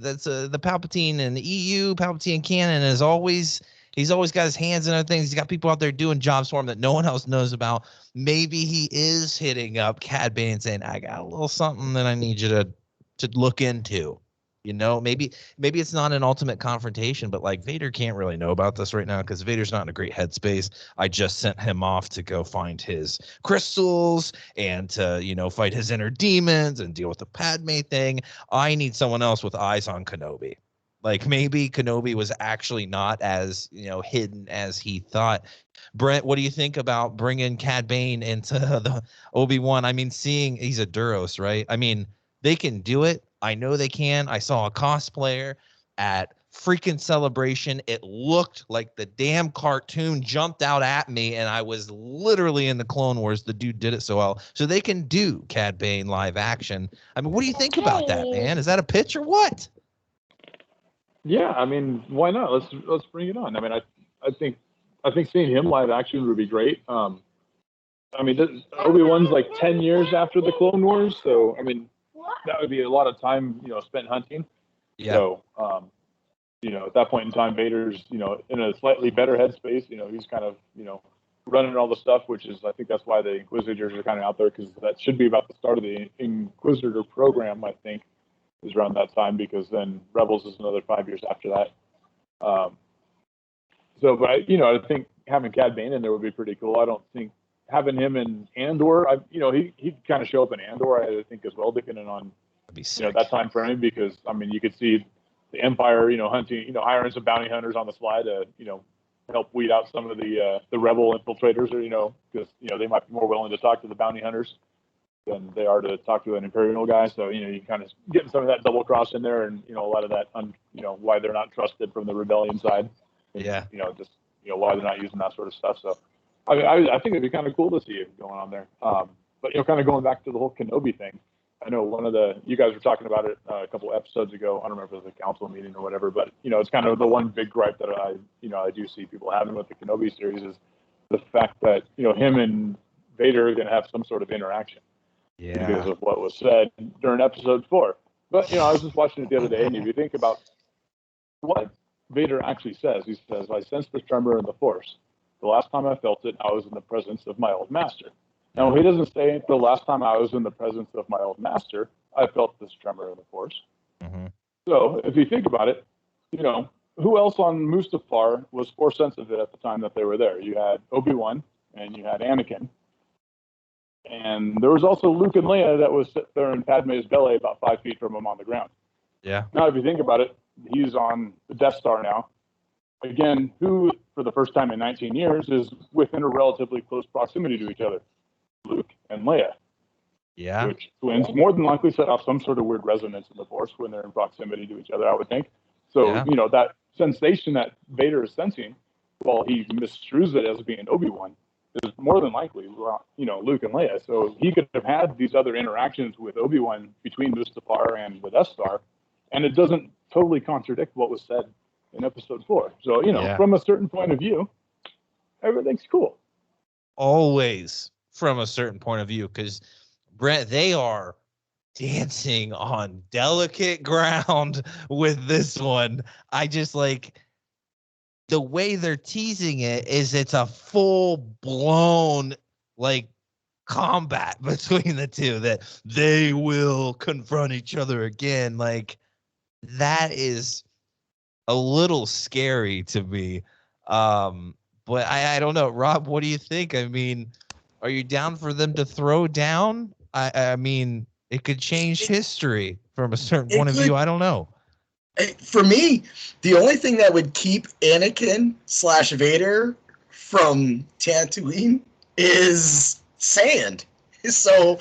that's the Palpatine and the EU, Palpatine canon is always, he's always got his hands in other things. He's got people out there doing jobs for him that no one else knows about. Maybe he is hitting up Cad Bane and saying, I got a little something that I need you to look into. Maybe it's not an ultimate confrontation, but Vader can't really know about this right now because Vader's not in a great headspace. I just sent him off to go find his crystals and to, fight his inner demons and deal with the Padme thing. I need someone else with eyes on Kenobi. Maybe Kenobi was actually not as, hidden as he thought. Brent, what do you think about bringing Cad Bane into the Obi-Wan? Seeing he's a Duros, right? They can do it. I know they can. I saw a cosplayer at freaking Celebration. It looked like the damn cartoon jumped out at me, and I was literally in the Clone Wars. The dude did it so well. So they can do Cad Bane live action. What do you think about that, man? Is that a pitch or what? Yeah, why not? Let's bring it on. I think I think seeing him live action would be great. I mean, Obi-Wan's like 10 years after the Clone Wars, so I mean, that would be a lot of time, spent hunting. Yeah. So, at that point in time, Vader's, in a slightly better headspace. He's kind of, running all the stuff, which is, I think that's why the Inquisitors are kind of out there, because that should be about the start of the Inquisitor program, I think, is around that time, because then Rebels is another 5 years after that. But I think having Cad Bane in there would be pretty cool. I don't think having him in Andor, he'd kind of show up in Andor, I think, as well, depending on that time frame, because I mean, you could see the Empire, hunting, hiring some bounty hunters on the fly to, help weed out some of the rebel infiltrators, or because they might be more willing to talk to the bounty hunters than they are to talk to an Imperial guy. So you kind of getting some of that double cross in there, and a lot of that, why they're not trusted from the rebellion side. And, just why they're not using that sort of stuff. So I think it'd be kind of cool to see it going on there. But kind of going back to the whole Kenobi thing. I know you guys were talking about it a couple episodes ago. I don't remember if it was a council meeting or whatever, but it's kind of the one big gripe that I do see people having with the Kenobi series is the fact that him and Vader are going to have some sort of interaction because of what was said during episode 4. But I was just watching it the other day, and if you think about what Vader actually says, he says, "I sense the tremor in the Force. The last time I felt it, I was in the presence of my old master." Now, he doesn't say the last time I was in the presence of my old master, I felt this tremor in the Force. Mm-hmm. So if you think about it, who else on Mustafar was Force sensitive at the time that they were there? You had Obi-Wan and you had Anakin. And there was also Luke and Leia that was sitting there in Padme's belly about 5 feet from him on the ground. Yeah. Now, if you think about it, he's on the Death Star now. Again, who, for the first time in 19 years, is within a relatively close proximity to each other? Luke and Leia. Yeah. Which twins more than likely set off some sort of weird resonance in the Force when they're in proximity to each other, I would think. So, that sensation that Vader is sensing, while he misstrues it as being Obi-Wan, is more than likely, Luke and Leia. So he could have had these other interactions with Obi-Wan between Mustafar and the Death Star, and it doesn't totally contradict what was said in episode 4. So, from a certain point of view, everything's cool. Always from a certain point of view, because Brent, they are dancing on delicate ground with this one. I just like the way they're teasing it is it's a full blown combat between the two, that they will confront each other again. Like, that is a little scary to me. But I don't know. Rob, what do you think? I mean, are you down for them to throw down? I mean, it could change history from a certain point of view. I don't know. For me, the only thing that would keep Anakin / Vader from Tatooine is sand. So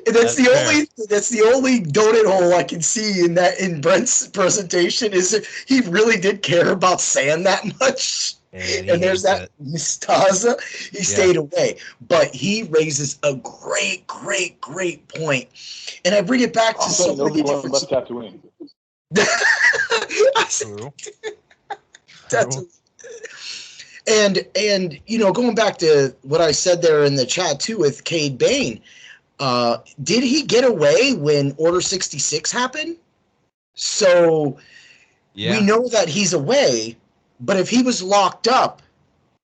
that's the only donut hole I can see in Brent's presentation, is he really did care about sand that much. And there's that Mistaza. He stayed away. But he raises a great point. And I bring it back to so many different... Tatooine. True. And going back to what I said there in the chat, too, with Cad Bane, did he get away when Order 66 happened? So we know that he's away, but if he was locked up,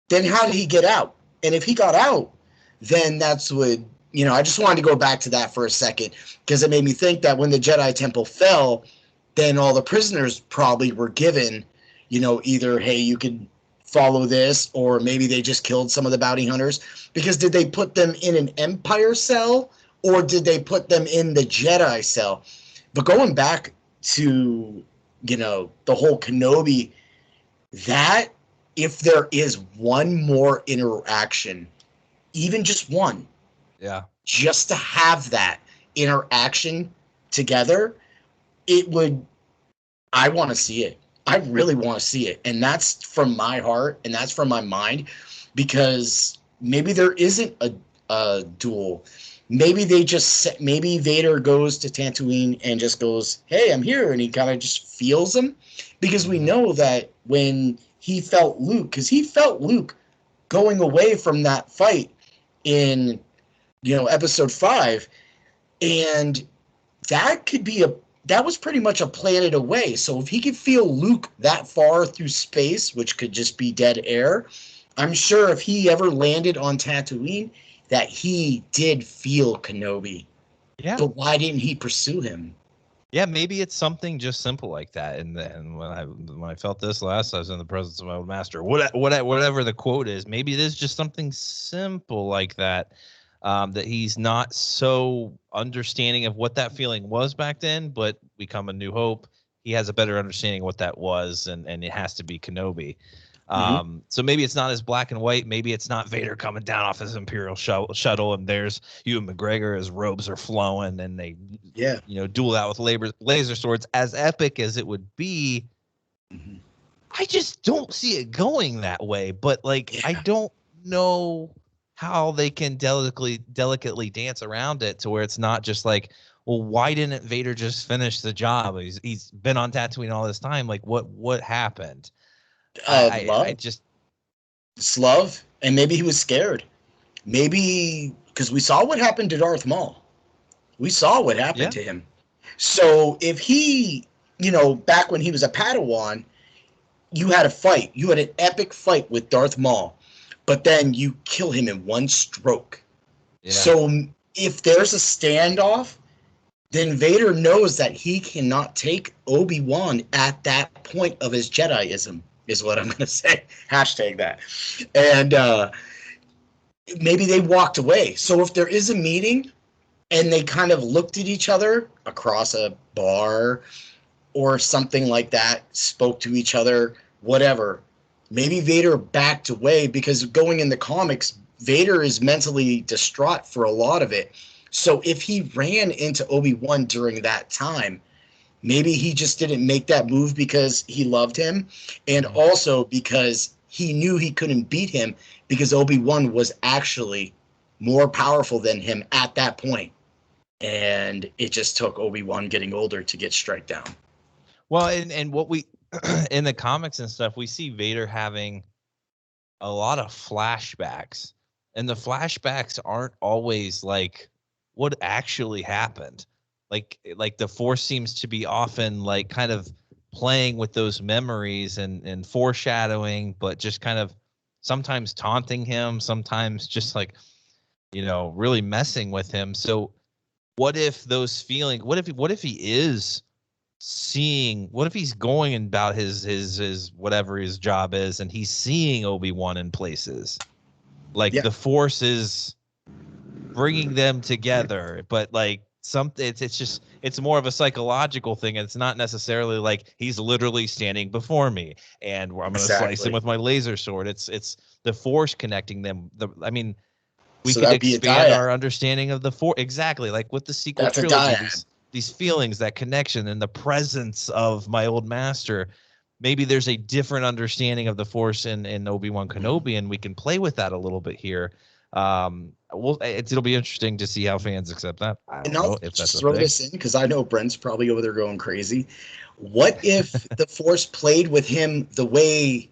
then how did he get out? And if he got out, then that's what, I just wanted to go back to that for a second, because it made me think that when the Jedi Temple fell, then all the prisoners probably were given, either, hey, you could follow this, or maybe they just killed some of the bounty hunters. Because did they put them in an Empire cell, or did they put them in the Jedi cell? But going back to, the whole Kenobi, that if there is one more interaction, even just one, just to have that interaction together, I want to see it. I really want to see it. And that's from my heart, and that's from my mind, because maybe there isn't a duel. maybe maybe Vader goes to Tatooine and just goes, "Hey, I'm here," and he kind of just feels him, because we know that when he felt Luke, because he felt Luke going away from that fight in, episode 5, and that was pretty much a planet away. So if he could feel Luke that far through space, which could just be dead air, I'm sure if he ever landed on Tatooine, that he did feel Kenobi. Yeah. But why didn't he pursue him? Yeah, maybe it's something just simple like that. And then when I felt this last, I was in the presence of my old master. Whatever the quote is, maybe it is just something simple like that. That he's not so understanding of what that feeling was back then, but we come A New Hope, he has a better understanding of what that was, and it has to be Kenobi. So maybe it's not as black and white. Maybe it's not Vader coming down off his Imperial shuttle, and there's Ewan McGregor, his robes are flowing, and they duel out with laser swords. As epic as it would be, I just don't see it going that way. But I don't know how they can delicately dance around it to where it's not just like, well, why didn't Vader just finish the job? He's been on Tatooine all this time. Like, what happened? I just it's love, and maybe he was scared. Maybe because we saw what happened to Darth Maul. We saw what happened to him. So if he, back when he was a Padawan, you had a fight. You had an epic fight with Darth Maul. But then you kill him in one stroke. Yeah. So if there's a standoff, then Vader knows that he cannot take Obi-Wan at that point of his Jediism, is what I'm going to say. Hashtag that. And maybe they walked away. So if there is a meeting and they kind of looked at each other across a bar or something like that, spoke to each other, whatever, maybe Vader backed away, because going in the comics, Vader is mentally distraught for a lot of it. So if he ran into Obi-Wan during that time, maybe he just didn't make that move because he loved him, and also because he knew he couldn't beat him, because Obi-Wan was actually more powerful than him at that point. And it just took Obi-Wan getting older to get struck down. Well, and what we in the comics and stuff, we see Vader having a lot of flashbacks, and the flashbacks aren't always like what actually happened. Like the Force seems to be often like kind of playing with those memories and foreshadowing, but just kind of sometimes taunting him, sometimes just like, really messing with him. So what if those feelings, what if he is seeing, what if he's going about his whatever his job is, and he's seeing Obi-Wan in places like the Force is bringing them together, but like it's more of a psychological thing. It's not necessarily like he's literally standing before me and I'm going to slice him with my laser sword. It's the Force connecting them. We could expand our understanding of the Force. Exactly. Like with the sequel trilogy, these feelings, that connection, and the presence of my old master. Maybe there's a different understanding of the Force in Obi-Wan Kenobi, and we can play with that a little bit here. It'll be interesting to see how fans accept that. I don't know if that's throw this in, because I know Brent's probably over there going crazy. What if the Force played with him the way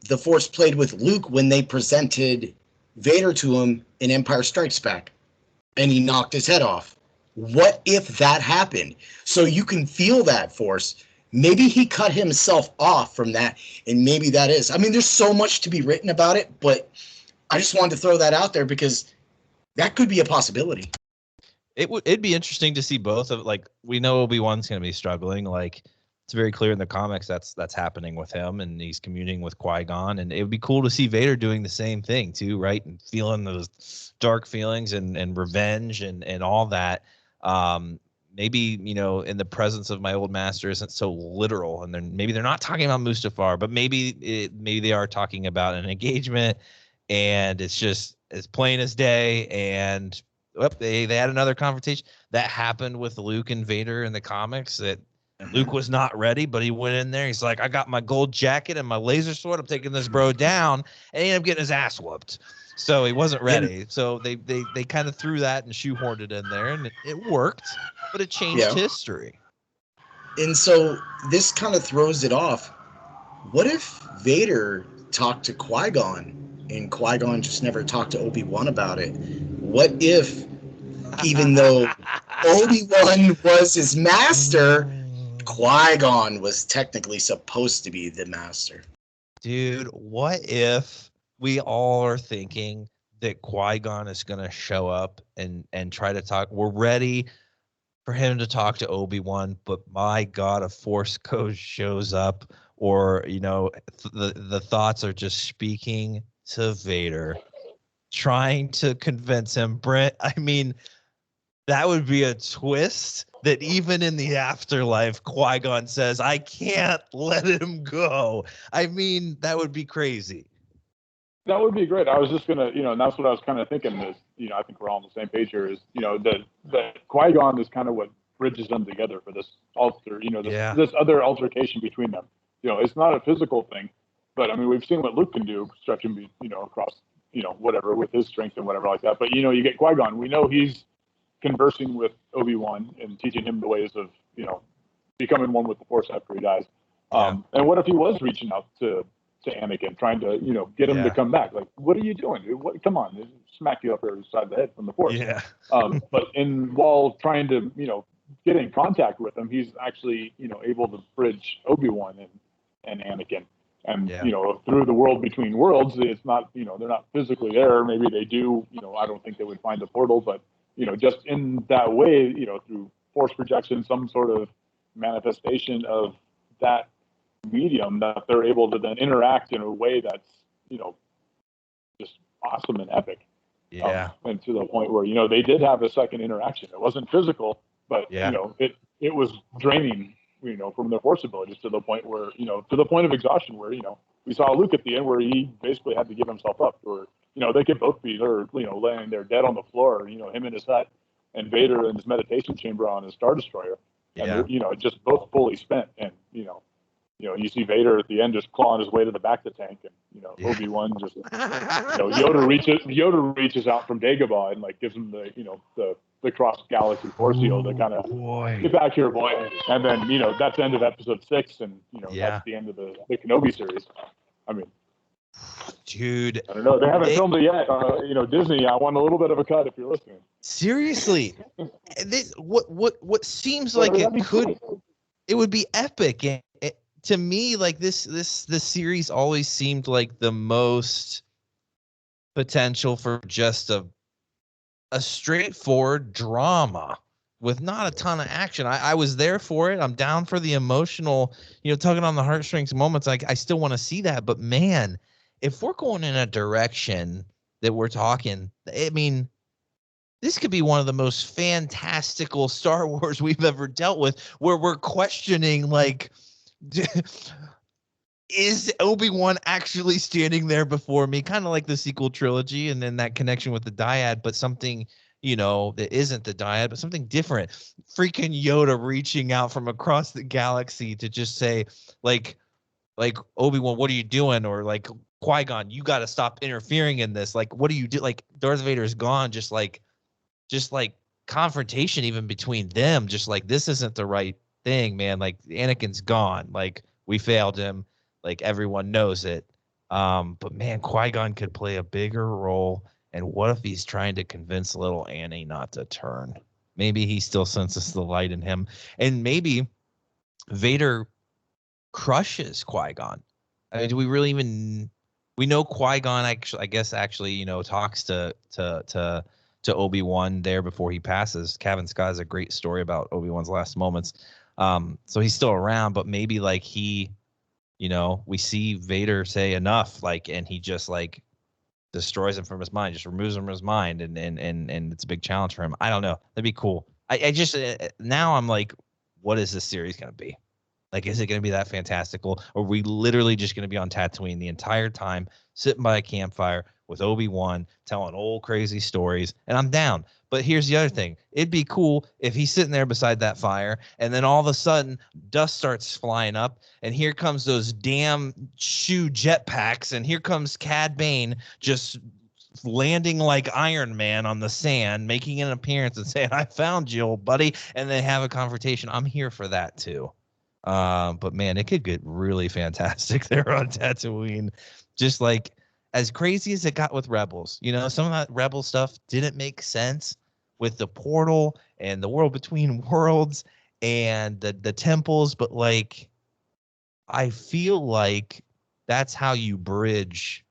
the Force played with Luke when they presented Vader to him in Empire Strikes Back, and he knocked his head off? What if that happened? So you can feel that Force. Maybe he cut himself off from that, and maybe that is. There's so much to be written about it, but I just wanted to throw that out there because that could be a possibility. It'd be interesting to see both of, like, we know Obi-Wan's going to be struggling. Like, it's very clear in the comics that's happening with him, and he's communing with Qui-Gon, and it would be cool to see Vader doing the same thing too, right? And feeling those dark feelings and revenge and all that. Maybe, in the presence of my old master isn't so literal, and then maybe they're not talking about Mustafar, but maybe they are talking about an engagement, and it's just as plain as day. And they had another confrontation that happened with Luke and Vader in the comics, that Luke was not ready, but he went in there. He's like, I got my gold jacket and my laser sword. I'm taking this bro down, and he ended up getting his ass whooped. So he wasn't ready. So they kind of threw that and shoehorned it in there, and it worked, but it changed history. And so this kind of throws it off. What if Vader talked to Qui-Gon and Qui-Gon just never talked to Obi-Wan about it? What if, even though Obi-Wan was his master, Qui-Gon was technically supposed to be the master? Dude, what if we all are thinking that Qui-Gon is going to show up and try to talk? We're ready for him to talk to Obi-Wan, but my God, a Force ghost shows up, or, you know, the thoughts are just speaking to Vader, trying to convince him. Brent, I mean, that would be a twist that even in the afterlife, Qui-Gon says, I can't let him go. I mean, that would be crazy. That would be great. I was just going to, you know, and that's what I was kind of thinking is, you know, I think we're all on the same page here is, you know, that Qui-Gon is kind of what bridges them together for this alter, you know, this other altercation between them. You know, it's not a physical thing, but I mean, we've seen what Luke can do, stretch him, you know, across, you know, whatever with his strength and whatever like that. But, you know, you get Qui-Gon. We know he's conversing with Obi-Wan and teaching him the ways of, you know, becoming one with the Force after he dies. And what if he was reaching out to Anakin, trying to, you know, get him to come back? Like, what are you doing? Come on, smack you up side the head from the Force. Yeah. But while trying to, you know, get in contact with him, he's actually, you know, able to bridge Obi-Wan and Anakin. And, you know, through the world between worlds, it's not, you know, they're not physically there. Maybe they do, you know, I don't think they would find the portal, but, you know, just in that way, you know, through Force projection, some sort of manifestation of that medium, that they're able to then interact in a way that's, you know, just awesome and epic. Yeah. And to the point where, you know, they did have a second interaction. It wasn't physical, but, you know, it was draining, you know, from their Force abilities to the point where, you know, to the point of exhaustion where, you know, we saw Luke at the end where he basically had to give himself up, or, you know, they could both be there, you know, laying there dead on the floor, you know, him in his hut and Vader in his meditation chamber on his Star Destroyer. And, you know, just both fully spent. And, you know, you see Vader at the end just clawing his way to the back of the tank, and, you know, Obi-Wan just, you know, Yoda reaches out from Dagobah and, like, gives him the, you know, the cross galaxy force field to kind of get back here, boy. And then, you know, that's the end of episode 6, and, you know, that's the end of the Kenobi series. I mean, dude, I don't know. They haven't filmed it yet. You know, Disney, I want a little bit of a cut if you're listening. Seriously, what seems like it would be epic. And to me, like this series always seemed like the most potential for just a straightforward drama with not a ton of action. I was there for it. I'm down for the emotional, you know, tugging on the heartstrings moments. I still want to see that. But man, if we're going in a direction that we're talking, I mean, this could be one of the most fantastical Star Wars we've ever dealt with, where we're questioning, like, is Obi-Wan actually standing there before me? Kind of like the sequel trilogy, and then that connection with the dyad, but something, you know, that isn't the dyad, but something different. Freaking Yoda reaching out from across the galaxy to just say, like Obi-Wan, what are you doing? Or like, Qui-Gon, you got to stop interfering in this. Like, what do you do? Like, Darth Vader is gone. Just like confrontation even between them. Just like, this isn't the right thing, man. Like, Anakin's gone. Like, we failed him. Like, everyone knows it. But man, Qui-Gon could play a bigger role. And what if he's trying to convince little Annie not to turn? Maybe he still senses the light in him. And maybe Vader crushes Qui-Gon. I mean, do we really even... We know Qui-Gon actually, you know, talks to Obi-Wan there before he passes. Kevin Scott has a great story about Obi-Wan's last moments. So he's still around, but maybe like he, you know, we see Vader say enough, like, and he just like destroys him from his mind, just removes him from his mind, and it's a big challenge for him. I don't know. That'd be cool. I just now I'm like, what is this series gonna be? Like, is it going to be that fantastical? Or are we literally just going to be on Tatooine the entire time, sitting by a campfire with Obi-Wan, telling old crazy stories? And I'm down. But here's the other thing. It'd be cool if he's sitting there beside that fire, and then all of a sudden, dust starts flying up, and here comes those damn shoe jetpacks, and here comes Cad Bane just landing like Iron Man on the sand, making an appearance and saying, "I found you, old buddy," and then have a confrontation. I'm here for that too. But man, it could get really fantastic there on Tatooine. Just like as crazy as it got with Rebels, some of that Rebel stuff didn't make sense with the portal and the world between worlds and the temples, but like I feel like that's how you bridge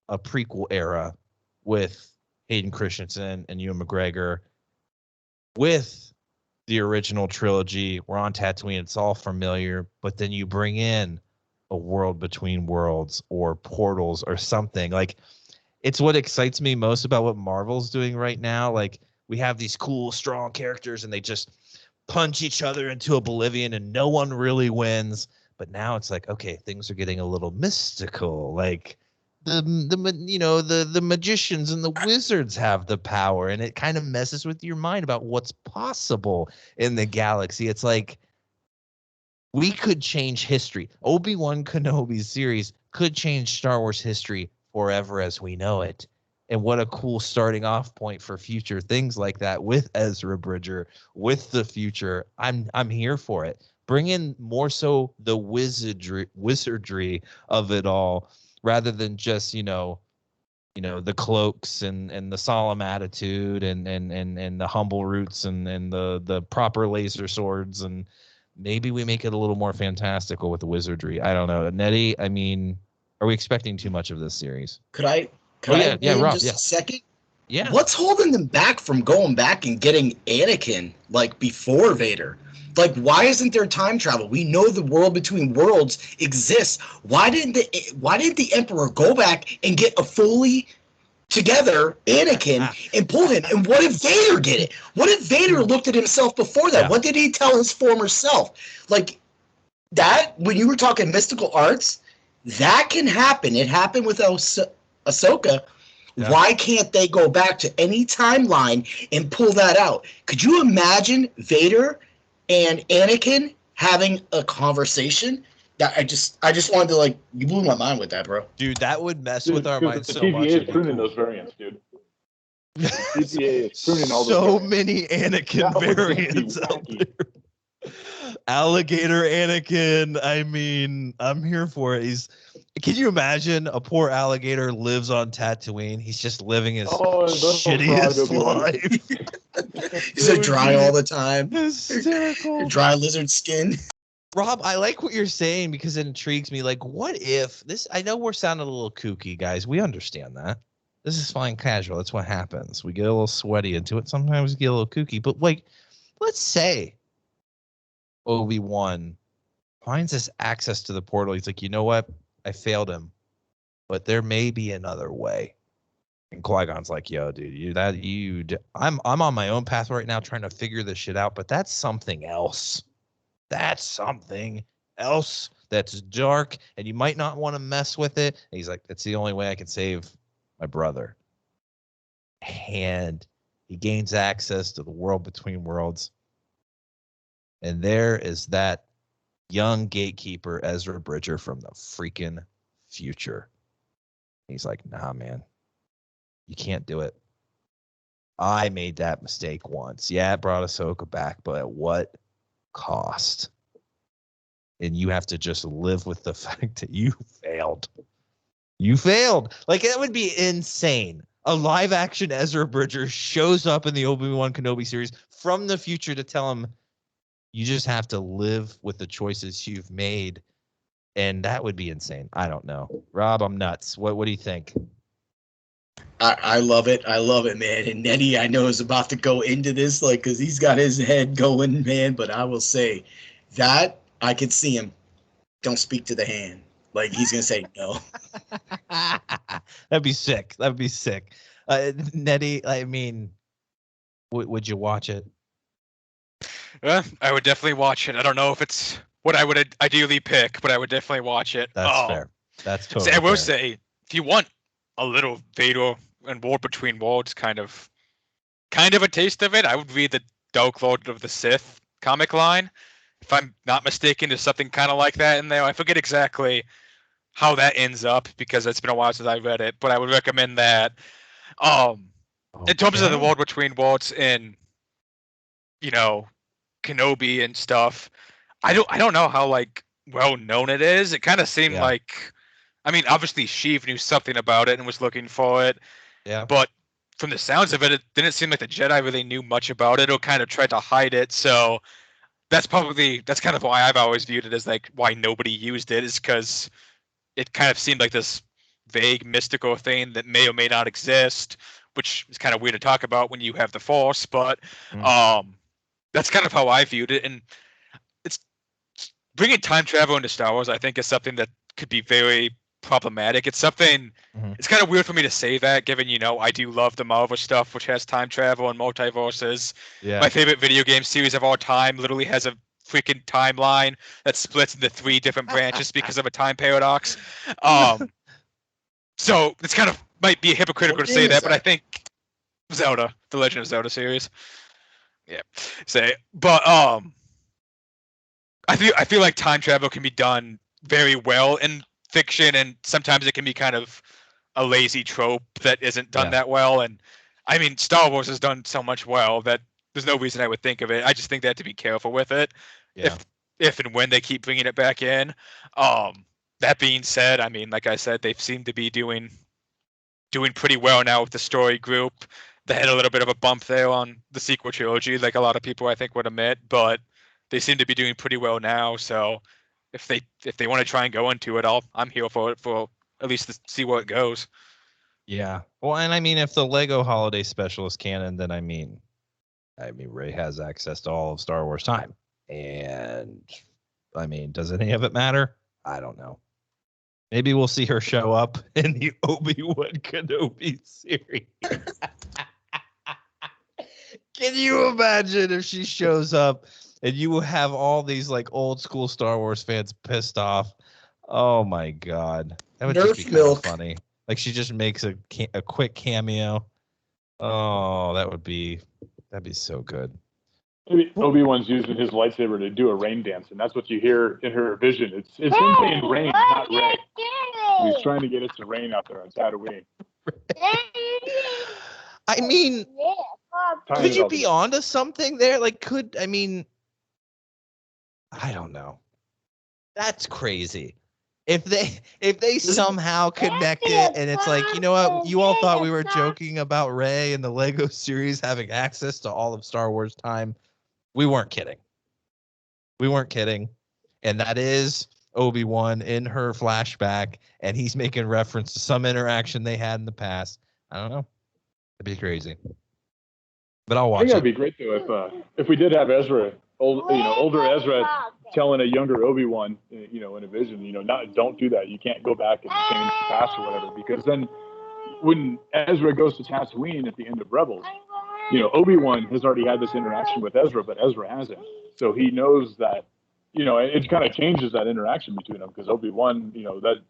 a prequel era with Hayden Christensen and Ewan McGregor with the original trilogy. We're on Tatooine, it's all familiar, but then you bring in a world between worlds or portals or something. Like, it's what excites me most about what Marvel's doing right now. Like, we have these cool, strong characters and they just punch each other into oblivion and no one really wins. But now it's like, okay, things are getting a little mystical. Like the magicians and the wizards have the power, and it kind of messes with your mind about what's possible in the galaxy. It's like we could change history. Obi-Wan Kenobi's series could change Star Wars history forever as we know it. And what a cool starting off point for future things like that with Ezra Bridger, with the future. I'm here for it. Bring in more so the wizardry of it all, rather than just the cloaks and the solemn attitude and the humble roots and the proper laser swords. And maybe we make it a little more fantastical with the wizardry. I don't know, Nettie. I mean, are we expecting too much of this series? Could I Rob, just a second? Yeah. What's holding them back from going back and getting Anakin like before Vader? Like, why isn't there time travel? We know the world between worlds exists. Why didn't the Emperor go back and get a fully together Anakin and pull him? And what if Vader did it? What if Vader looked at himself before that? Yeah. What did he tell his former self? Like that, when you were talking mystical arts, that can happen. It happened with Ahsoka. Yeah. Why can't they go back to any timeline and pull that out? Could you imagine Vader and Anakin having a conversation? That I just wanted to, like, you blew my mind with that, bro. Dude, that would mess with our minds so much. The TVA is pruning those variants, dude. The TVA is pruning all those so variants. Many Anakin variants out there. Alligator Anakin. I mean, I'm here for it. Can you imagine a poor alligator lives on Tatooine? He's just living his shittiest life. He's like dry all the time. Hysterical. Dry lizard skin. Rob, I like what you're saying because it intrigues me. Like, what if this? I know we're sounding a little kooky, guys. We understand that. This is fine, casual. That's what happens. We get a little sweaty into it. Sometimes we get a little kooky. But, like, let's say Obi-Wan finds this access to the portal. He's like, you know what? I failed him, but there may be another way. And Qui-Gon's like, yo, dude, I'm on my own path right now trying to figure this shit out, but that's something else. That's something else that's dark, and you might not want to mess with it. And he's like, that's the only way I can save my brother. And he gains access to the world between worlds. And there is that young gatekeeper Ezra Bridger from the freaking future. He's like, nah, man, you can't do it. I made that mistake once. Yeah, it brought Ahsoka back, but at what cost? And you have to just live with the fact that you failed. You failed. Like, that would be insane. A live action Ezra Bridger shows up in the Obi-Wan Kenobi series from the future to tell him, you just have to live with the choices you've made. And that would be insane. I don't know. Rob, I'm nuts. What do you think? I love it. I love it, man. And Nettie, I know, is about to go into this, like, because he's got his head going, man. But I will say that I could see him. Don't speak to the hand. Like, he's going to say no. That'd be sick. That'd be sick. Nettie, I mean, would you watch it? I would definitely watch it. I don't know if it's what I would ideally pick, but I would definitely watch it. That's fair. That's totally I will fair. say, if you want a little Vader and War Between Worlds kind of a taste of it, I would read the Dark Lord of the Sith comic line. If I'm not mistaken, there's something kind of like that in there. I forget exactly how that ends up because it's been a while since I read it, but I would recommend that. In terms of the world between worlds and, you know, Kenobi and stuff, I don't know how like well known it is. It kind of seemed like, I mean, obviously Sheev knew something about it and was looking for it. Yeah. But from the sounds of it, it didn't seem like the Jedi really knew much about it or kind of tried to hide it. So that's kind of why I've always viewed it as like why nobody used it, is because it kind of seemed like this vague mystical thing that may or may not exist, which is kind of weird to talk about when you have the Force. But that's kind of how I viewed it. And it's bringing time travel into Star Wars, I think, is something that could be very problematic. It's something, it's kind of weird for me to say that, given, you know, I do love the Marvel stuff, which has time travel and multiverses. Yeah. My favorite video game series of all time literally has a freaking timeline that splits into 3 different branches because of a time paradox. So it's kind of might be hypocritical to say that, but I think Zelda, the Legend of Zelda series. Yeah. But I feel like time travel can be done very well in fiction, and sometimes it can be kind of a lazy trope that isn't done that well. And I mean, Star Wars has done so much well that there's no reason I would think of it. I just think they have to be careful with it. Yeah. If and when they keep bringing it back in. That being said, I mean, like I said, they seem to be doing pretty well now with the story group. They had a little bit of a bump there on the sequel trilogy, like a lot of people I think would admit, but they seem to be doing pretty well now. So if they want to try and go into it, I'm here for it, for at least to see where it goes. Yeah. Well, and I mean, if the Lego Holiday Special is canon, then I mean, Rey has access to all of Star Wars time. And I mean, does any of it matter? I don't know. Maybe we'll see her show up in the Obi-Wan Kenobi series. Can you imagine if she shows up and you have all these like old school Star Wars fans pissed off? Oh my God. That would just be kind of funny. Like she just makes a quick cameo. Oh, that'd be so good. Maybe Obi-Wan's using his lightsaber to do a rain dance, and that's what you hear in her vision. It's him saying rain, not Rey. He's trying to get it to rain out there on Tatooine. I mean, could you be onto something there? Like, I don't know. That's crazy. If they somehow connect it and it's like, you know what, you all thought we were joking about Rey and the Lego series having access to all of Star Wars time. We weren't kidding. And that is Obi-Wan in her flashback, and he's making reference to some interaction they had in the past. I don't know. It'd be crazy. But I'll watch it. I think that'd be great though if we did have Ezra, older Ezra telling a younger Obi-Wan, in a vision, don't do that. You can't go back and change the past or whatever, because then when Ezra goes to Tatooine at the end of Rebels, Obi-Wan has already had this interaction with Ezra, but Ezra hasn't. So he knows that, it kind of changes that interaction between them, because Obi-Wan,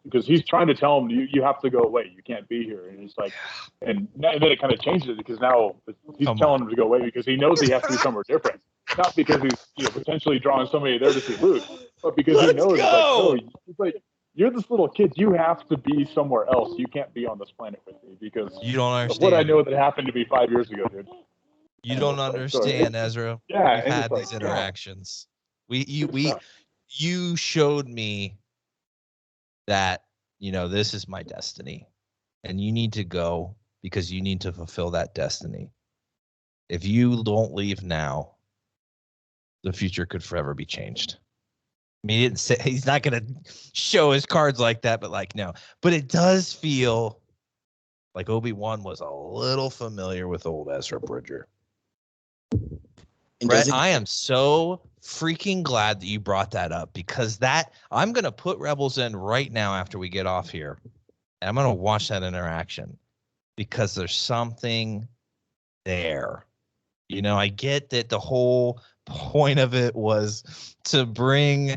because he's trying to tell him, you have to go away. You can't be here. And he's like, and then it kind of changes it, because now he's telling him to go away because he knows he has to be somewhere different. Not because he's potentially drawing somebody there to see Luke, but because he knows it's like, you're this little kid. You have to be somewhere else. You can't be on this planet with me, because you don't understand what I know that happened to me 5 years ago, dude. You don't understand, Ezra. Yeah, we've had these interactions. You showed me that this is my destiny, and you need to go because you need to fulfill that destiny. If you don't leave now, the future could forever be changed. I mean, he didn't say, he's not going to show his cards like that, but no. But it does feel like Obi-Wan was a little familiar with old Ezra Bridger. Brett, I am so freaking glad that you brought that up, because I'm going to put Rebels in right now after we get off here, and I'm going to watch that interaction, because there's something there. I get that the whole point of it was to bring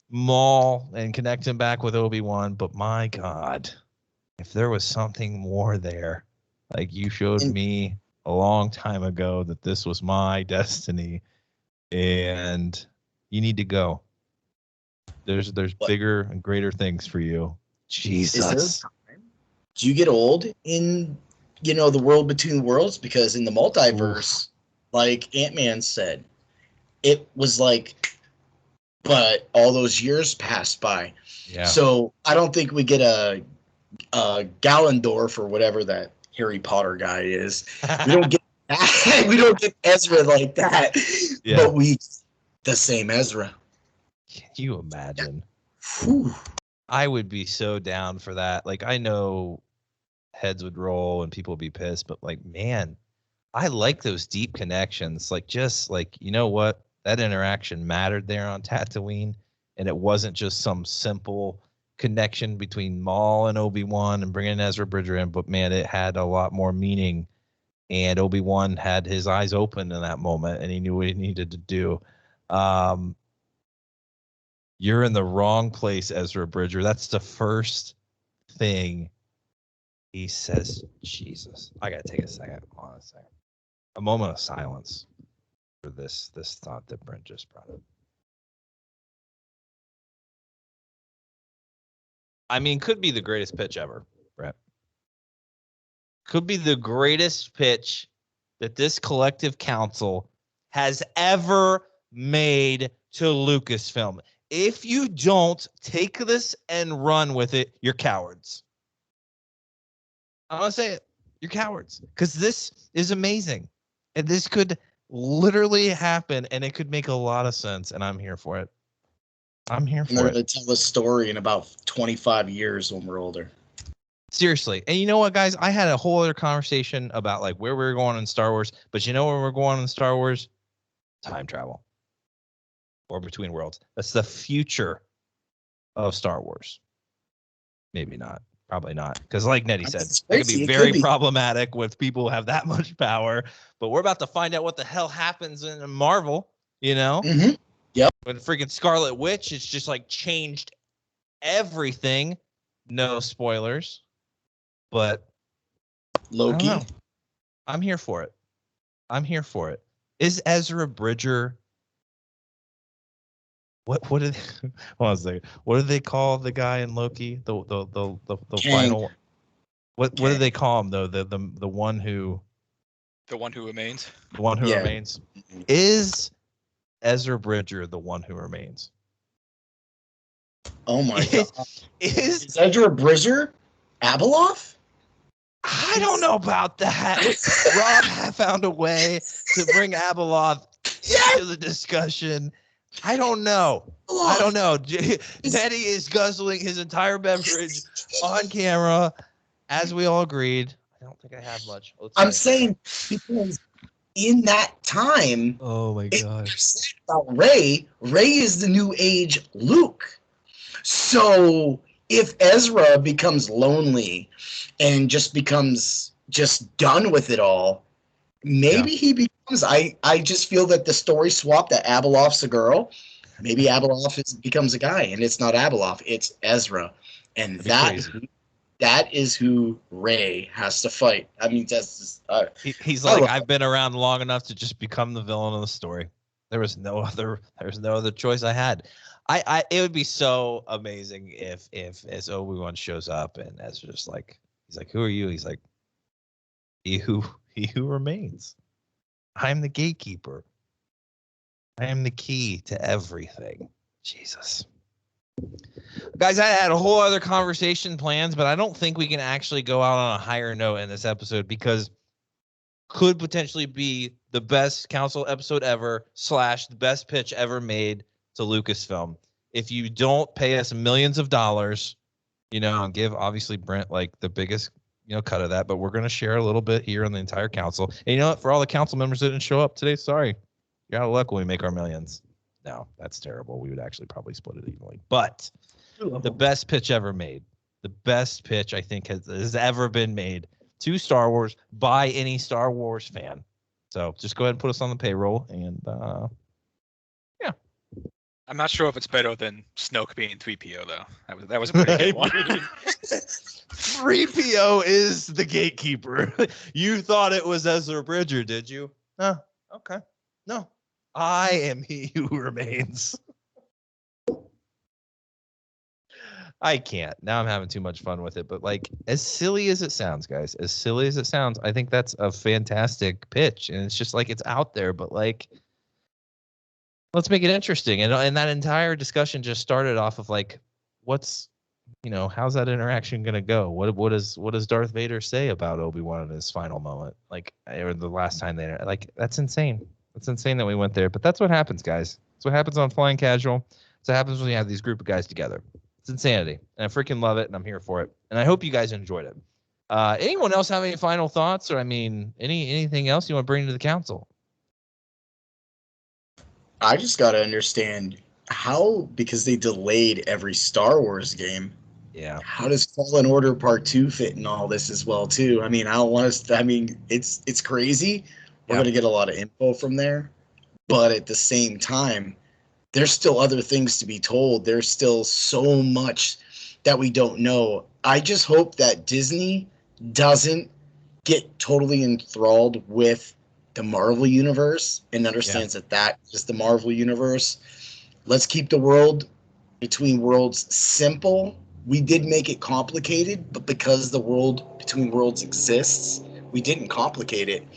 Maul and connect him back with Obi-Wan, but my God, if there was something more there, like you showed me a long time ago that this was my destiny and you need to go. There's bigger and greater things for you. Jesus. Do you get old in the world between worlds, because in the multiverse, like Ant-Man said, it was like, but all those years passed by. Yeah. So I don't think we get a Gallendorf or whatever that Harry Potter guy is. We don't get that. We don't get Ezra like that. Yeah. But we the same Ezra. Can you imagine? Whew. I would be so down for that. Like, I know heads would roll and people would be pissed, but like, man, I like those deep connections. Like, just like, you know what? That interaction mattered there on Tatooine, and it wasn't just some simple connection between Maul and Obi-Wan and bringing Ezra Bridger in, but man, it had a lot more meaning, and Obi-Wan had his eyes open in that moment, and he knew what he needed to do. You're in the wrong place, Ezra Bridger. That's the first thing he says. Jesus, I gotta take a second. Hold on a second. A moment of silence for this thought that Brent just brought up. I mean, could be the greatest pitch ever, Brett. Could be the greatest pitch that this collective council has ever made to Lucasfilm. If you don't take this and run with it, you're cowards. I'm going to say it. You're cowards. Because this is amazing. And this could literally happen, and it could make a lot of sense, and I'm here for it. I'm here for it. They're going to tell a story in about 25 years when we're older. Seriously. And you know what, guys? I had a whole other conversation about like where we're going in Star Wars, but you know where we're going in Star Wars? Time travel. Or between worlds. That's the future of Star Wars. Maybe not. Probably not. Because like Nettie said, it could be very problematic with people who have that much power. But we're about to find out what the hell happens in Marvel, you know? Mm-hmm. Yep. When freaking Scarlet Witch, it's just like changed everything. No spoilers. But Loki. I'm here for it. I'm here for it. Is Ezra Bridger... What did hold on a second. What do they call the guy in Loki? The final. What do they call him though? The one who. The one who remains. The one who remains. Is Ezra Bridger the one who remains? Oh my god! Is Ezra Bridger Abeloth? I don't know about that. Rob found a way to bring Abeloth into the discussion. I don't know. Nettie is guzzling his entire beverage on camera, as we all agreed. I don't think I have much. I'm saying because in that time, oh my god, about Rey is the new age Luke. So if Ezra becomes lonely and just becomes done with it all, maybe he becomes. I just feel that the story swap that Abeloth's a girl. Maybe Abeloth becomes a guy, and it's not Abeloth, it's Ezra, and that is who Rey has to fight. I mean, that's he's like, I've been around long enough to just become the villain of the story. There's no other choice I had. It would be so amazing if as Obi-Wan shows up and Ezra's just like, he's like, who are you? He's like, he who remains. I'm the gatekeeper. I am the key to everything. Jesus. Guys, I had a whole other conversation plans, but I don't think we can actually go out on a higher note in this episode because could potentially be the best council episode ever / the best pitch ever made to Lucasfilm. If you don't pay us millions of dollars, and give obviously Brent like the biggest cut of that, but we're going to share a little bit here on the entire council. And you know what? For all the council members that didn't show up today, sorry. You're out of luck when we make our millions. No, that's terrible. We would actually probably split it evenly. But the best pitch ever made, the best pitch I think has ever been made to Star Wars by any Star Wars fan. So just go ahead and put us on the payroll. And yeah. I'm not sure if it's better than Snoke being 3PO, though. That was a pretty good one. 3PO is the gatekeeper. You thought it was Ezra Bridger, did you? Oh, okay. No, I am he who remains. I can't. Now I'm having too much fun with it. But like, as silly as it sounds, guys, as silly as it sounds, I think that's a fantastic pitch. And it's just like it's out there, but like, let's make it interesting. And that entire discussion just started off of like, what's, how's that interaction gonna go? What does Darth Vader say about Obi-Wan in his final moment? Like, or the last time that's insane. It's insane that we went there. But that's what happens, guys. That's what happens on Flying Casual. That's what happens when you have these group of guys together. It's insanity, and I freaking love it, and I'm here for it. And I hope you guys enjoyed it. Anyone else have any final thoughts, or anything else you want to bring to the council? I just got to understand how, because they delayed every Star Wars game. Yeah. How does Fallen Order Part 2 fit in all this as well, too? I mean, I don't want to. I mean, it's crazy. We're going to get a lot of info from there, but at the same time, there's still other things to be told. There's still so much that we don't know. I just hope that Disney doesn't get totally enthralled with the Marvel Universe and understands that is the Marvel Universe. Let's keep the world between worlds simple. We did make it complicated, but because the world between worlds exists, we didn't complicate it.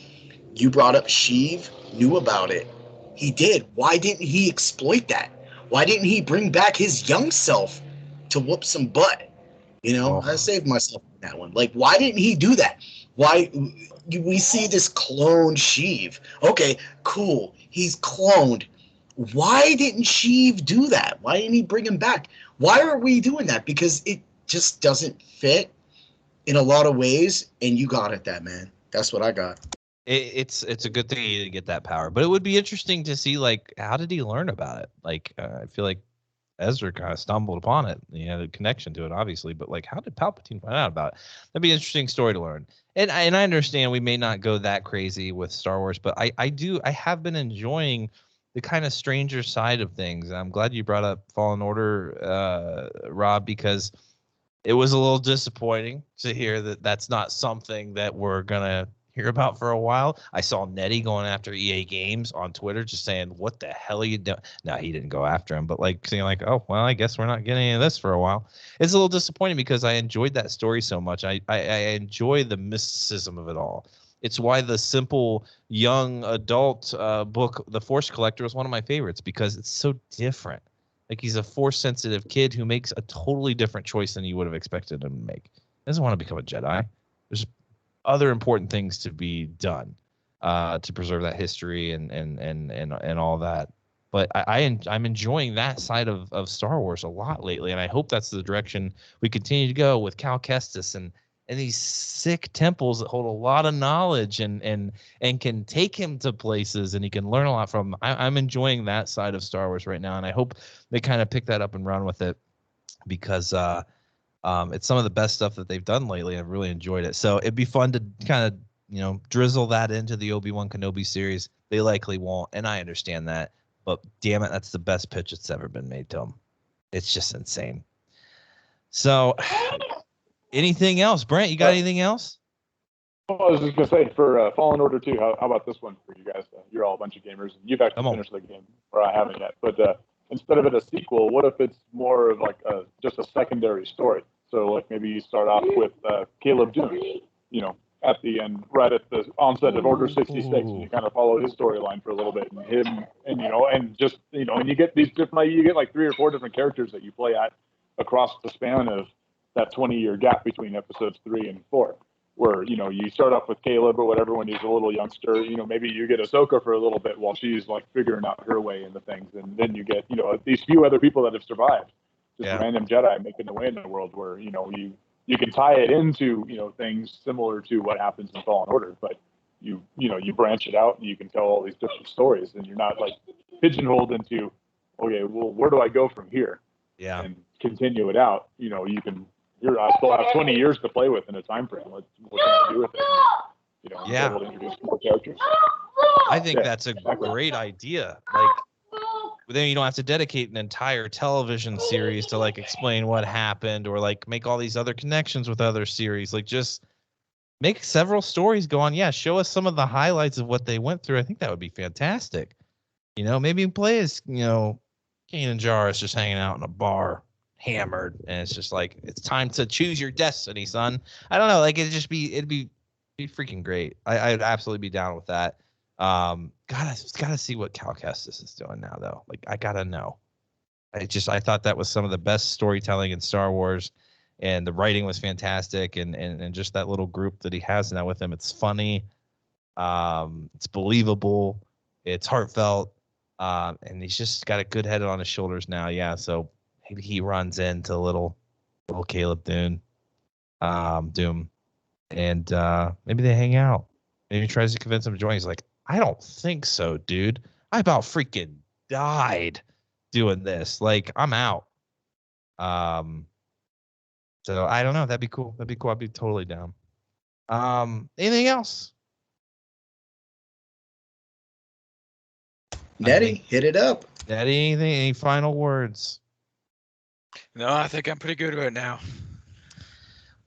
You brought up Sheev, knew about it. He did. Why didn't he exploit that? Why didn't he bring back his young self to whoop some butt? I saved myself on that one. Like, why didn't he do that? Why we see this cloned Sheev? Okay, cool. He's cloned. Why didn't Sheev do that? Why didn't he bring him back? Why are we doing that? Because it just doesn't fit in a lot of ways, and you got it, that man. That's what I got. It's a good thing he didn't get that power, but it would be interesting to see, like, how did he learn about it? Like, I feel like Ezra kind of stumbled upon it. He had a connection to it, obviously, but like, how did Palpatine find out about it? That'd be an interesting story to learn. And I understand we may not go that crazy with Star Wars, but I have been enjoying the kind of stranger side of things. And I'm glad you brought up Fallen Order, Rob, because it was a little disappointing to hear that that's not something that we're gonna hear about for a while. I saw Nettie going after EA Games on Twitter, just saying, "What the hell are you doing?" No, he didn't go after him, but like saying, like, "Oh, well, I guess we're not getting any of this for a while." It's a little disappointing because I enjoyed that story so much. I enjoy the mysticism of it all. It's why the simple young adult book, The Force Collector, was one of my favorites because it's so different. Like, he's a Force-sensitive kid who makes a totally different choice than you would have expected him to make. He doesn't want to become a Jedi. There's other important things to be done to preserve that history and all that. But I'm enjoying that side of Star Wars a lot lately, and I hope that's the direction we continue to go with Cal Kestis and these sick temples that hold a lot of knowledge and can take him to places and he can learn a lot from. I'm enjoying that side of Star Wars right now, and I hope they kind of pick that up and run with it because it's some of the best stuff that they've done lately. I've really enjoyed it. So it'd be fun to kind of, drizzle that into the Obi-Wan Kenobi series. They likely won't, and I understand that. But damn it, that's the best pitch that's ever been made to them. It's just insane. So anything else? Brent, you got anything else? Well, I was just going to say, for Fallen Order 2, how about this one for you guys? You're all a bunch of gamers. You've actually finished the game, or I haven't yet. But instead of it a sequel, what if it's more of like just a secondary story? So like maybe you start off with Caleb Dune, at the end, right at the onset of Order 66, and you kind of follow his storyline for a little bit, and him, and and just and you get these different, you get like 3 or 4 different characters that you play at across the span of that 20-year gap between episodes 3 and 4. Where you start off with Caleb or whatever when he's a little youngster. Maybe you get Ahsoka for a little bit while she's like figuring out her way into things, and then you get these few other people that have survived, just random Jedi making their way in the world where you can tie it into things similar to what happens in Fallen Order, but you branch it out and you can tell all these different stories, and you're not like pigeonholed into okay, well, where do I go from here? Yeah, and continue it out. You can. I still have 20 years to play with in a time frame. What can I do with it? Yeah. Introduce more characters. I think that's a great idea. Like, then you don't have to dedicate an entire television series to like explain what happened or like make all these other connections with other series. Like, just make several stories go on. Yeah, show us some of the highlights of what they went through. I think that would be fantastic. Maybe play as Kanan Jarrus just hanging out in a bar, hammered, and it's just like it's time to choose your destiny, son. I don't know, like it'd be freaking great. I'd absolutely be down with that. Gotta see what Cal Kestis is doing now, though. Like I gotta know. I thought that was some of the best storytelling in Star Wars, and the writing was fantastic, and just that little group that he has now with him. It's funny, it's believable, it's heartfelt, and he's just got a good head on his shoulders now. Yeah, so maybe he runs into little Caleb Doom, and maybe they hang out. Maybe he tries to convince him to join. He's like, I don't think so, dude. I about freaking died doing this. Like, I'm out. So I don't know. That'd be cool. I'd be totally down. Anything else? Nettie, hit it up. Nettie, anything? Any final words? No, I think I'm pretty good right now.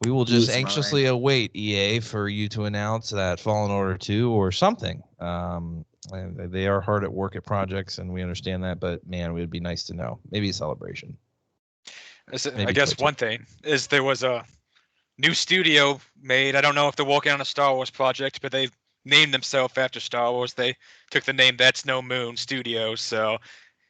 We will just anxiously await, EA, for you to announce that Fallen Order 2 or something. They are hard at work at projects, and we understand that, but man, it would be nice to know. Maybe a celebration. I guess one thing is there was a new studio made. I don't know if they're working on a Star Wars project, but they named themselves after Star Wars. They took the name That's No Moon Studios, so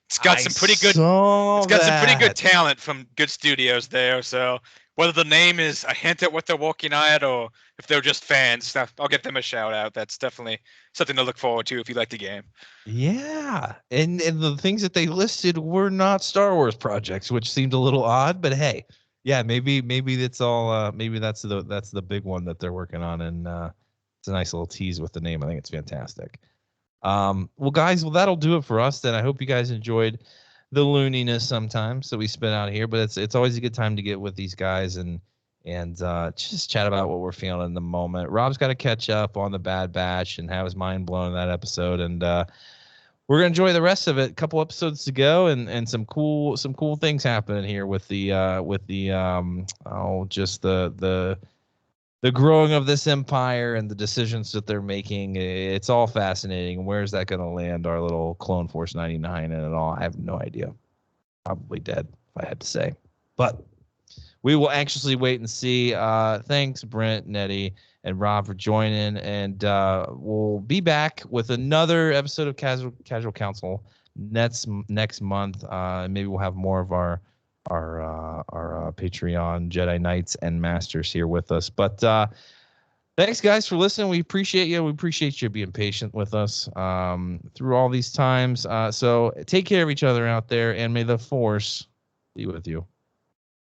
it's got some pretty good. It's got some pretty good talent from good studios there. So whether the name is a hint at what they're working at, or if they're just fans, I'll get them a shout out. That's definitely something to look forward to if you like the game. Yeah, and the things that they listed were not Star Wars projects, which seemed a little odd. But hey, yeah, maybe that's all. Maybe that's the big one that they're working on, and it's a nice little tease with the name. I think it's fantastic. Well, guys, that'll do it for us then. I hope you guys enjoyed the looniness sometimes that we spit out here, but it's always a good time to get with these guys and just chat about what we're feeling in the moment. Rob's got to catch up on the Bad Batch and have his mind blown in that episode, and we're gonna enjoy the rest of it. A couple episodes to go, and some cool things happening here with the growing of this empire and the decisions that they're making. It's all fascinating. Where's that going to land our little Clone Force 99 in it all? I have no idea. Probably dead, if I had to say. But we will anxiously wait and see. Thanks, Brent, Nettie, and Rob for joining. And we'll be back with another episode of Casual Council next month. Maybe we'll have more of our Patreon Jedi Knights and Masters here with us. But thanks, guys, for listening. We appreciate you. We appreciate you being patient with us through all these times. So take care of each other out there, and may the Force be with you.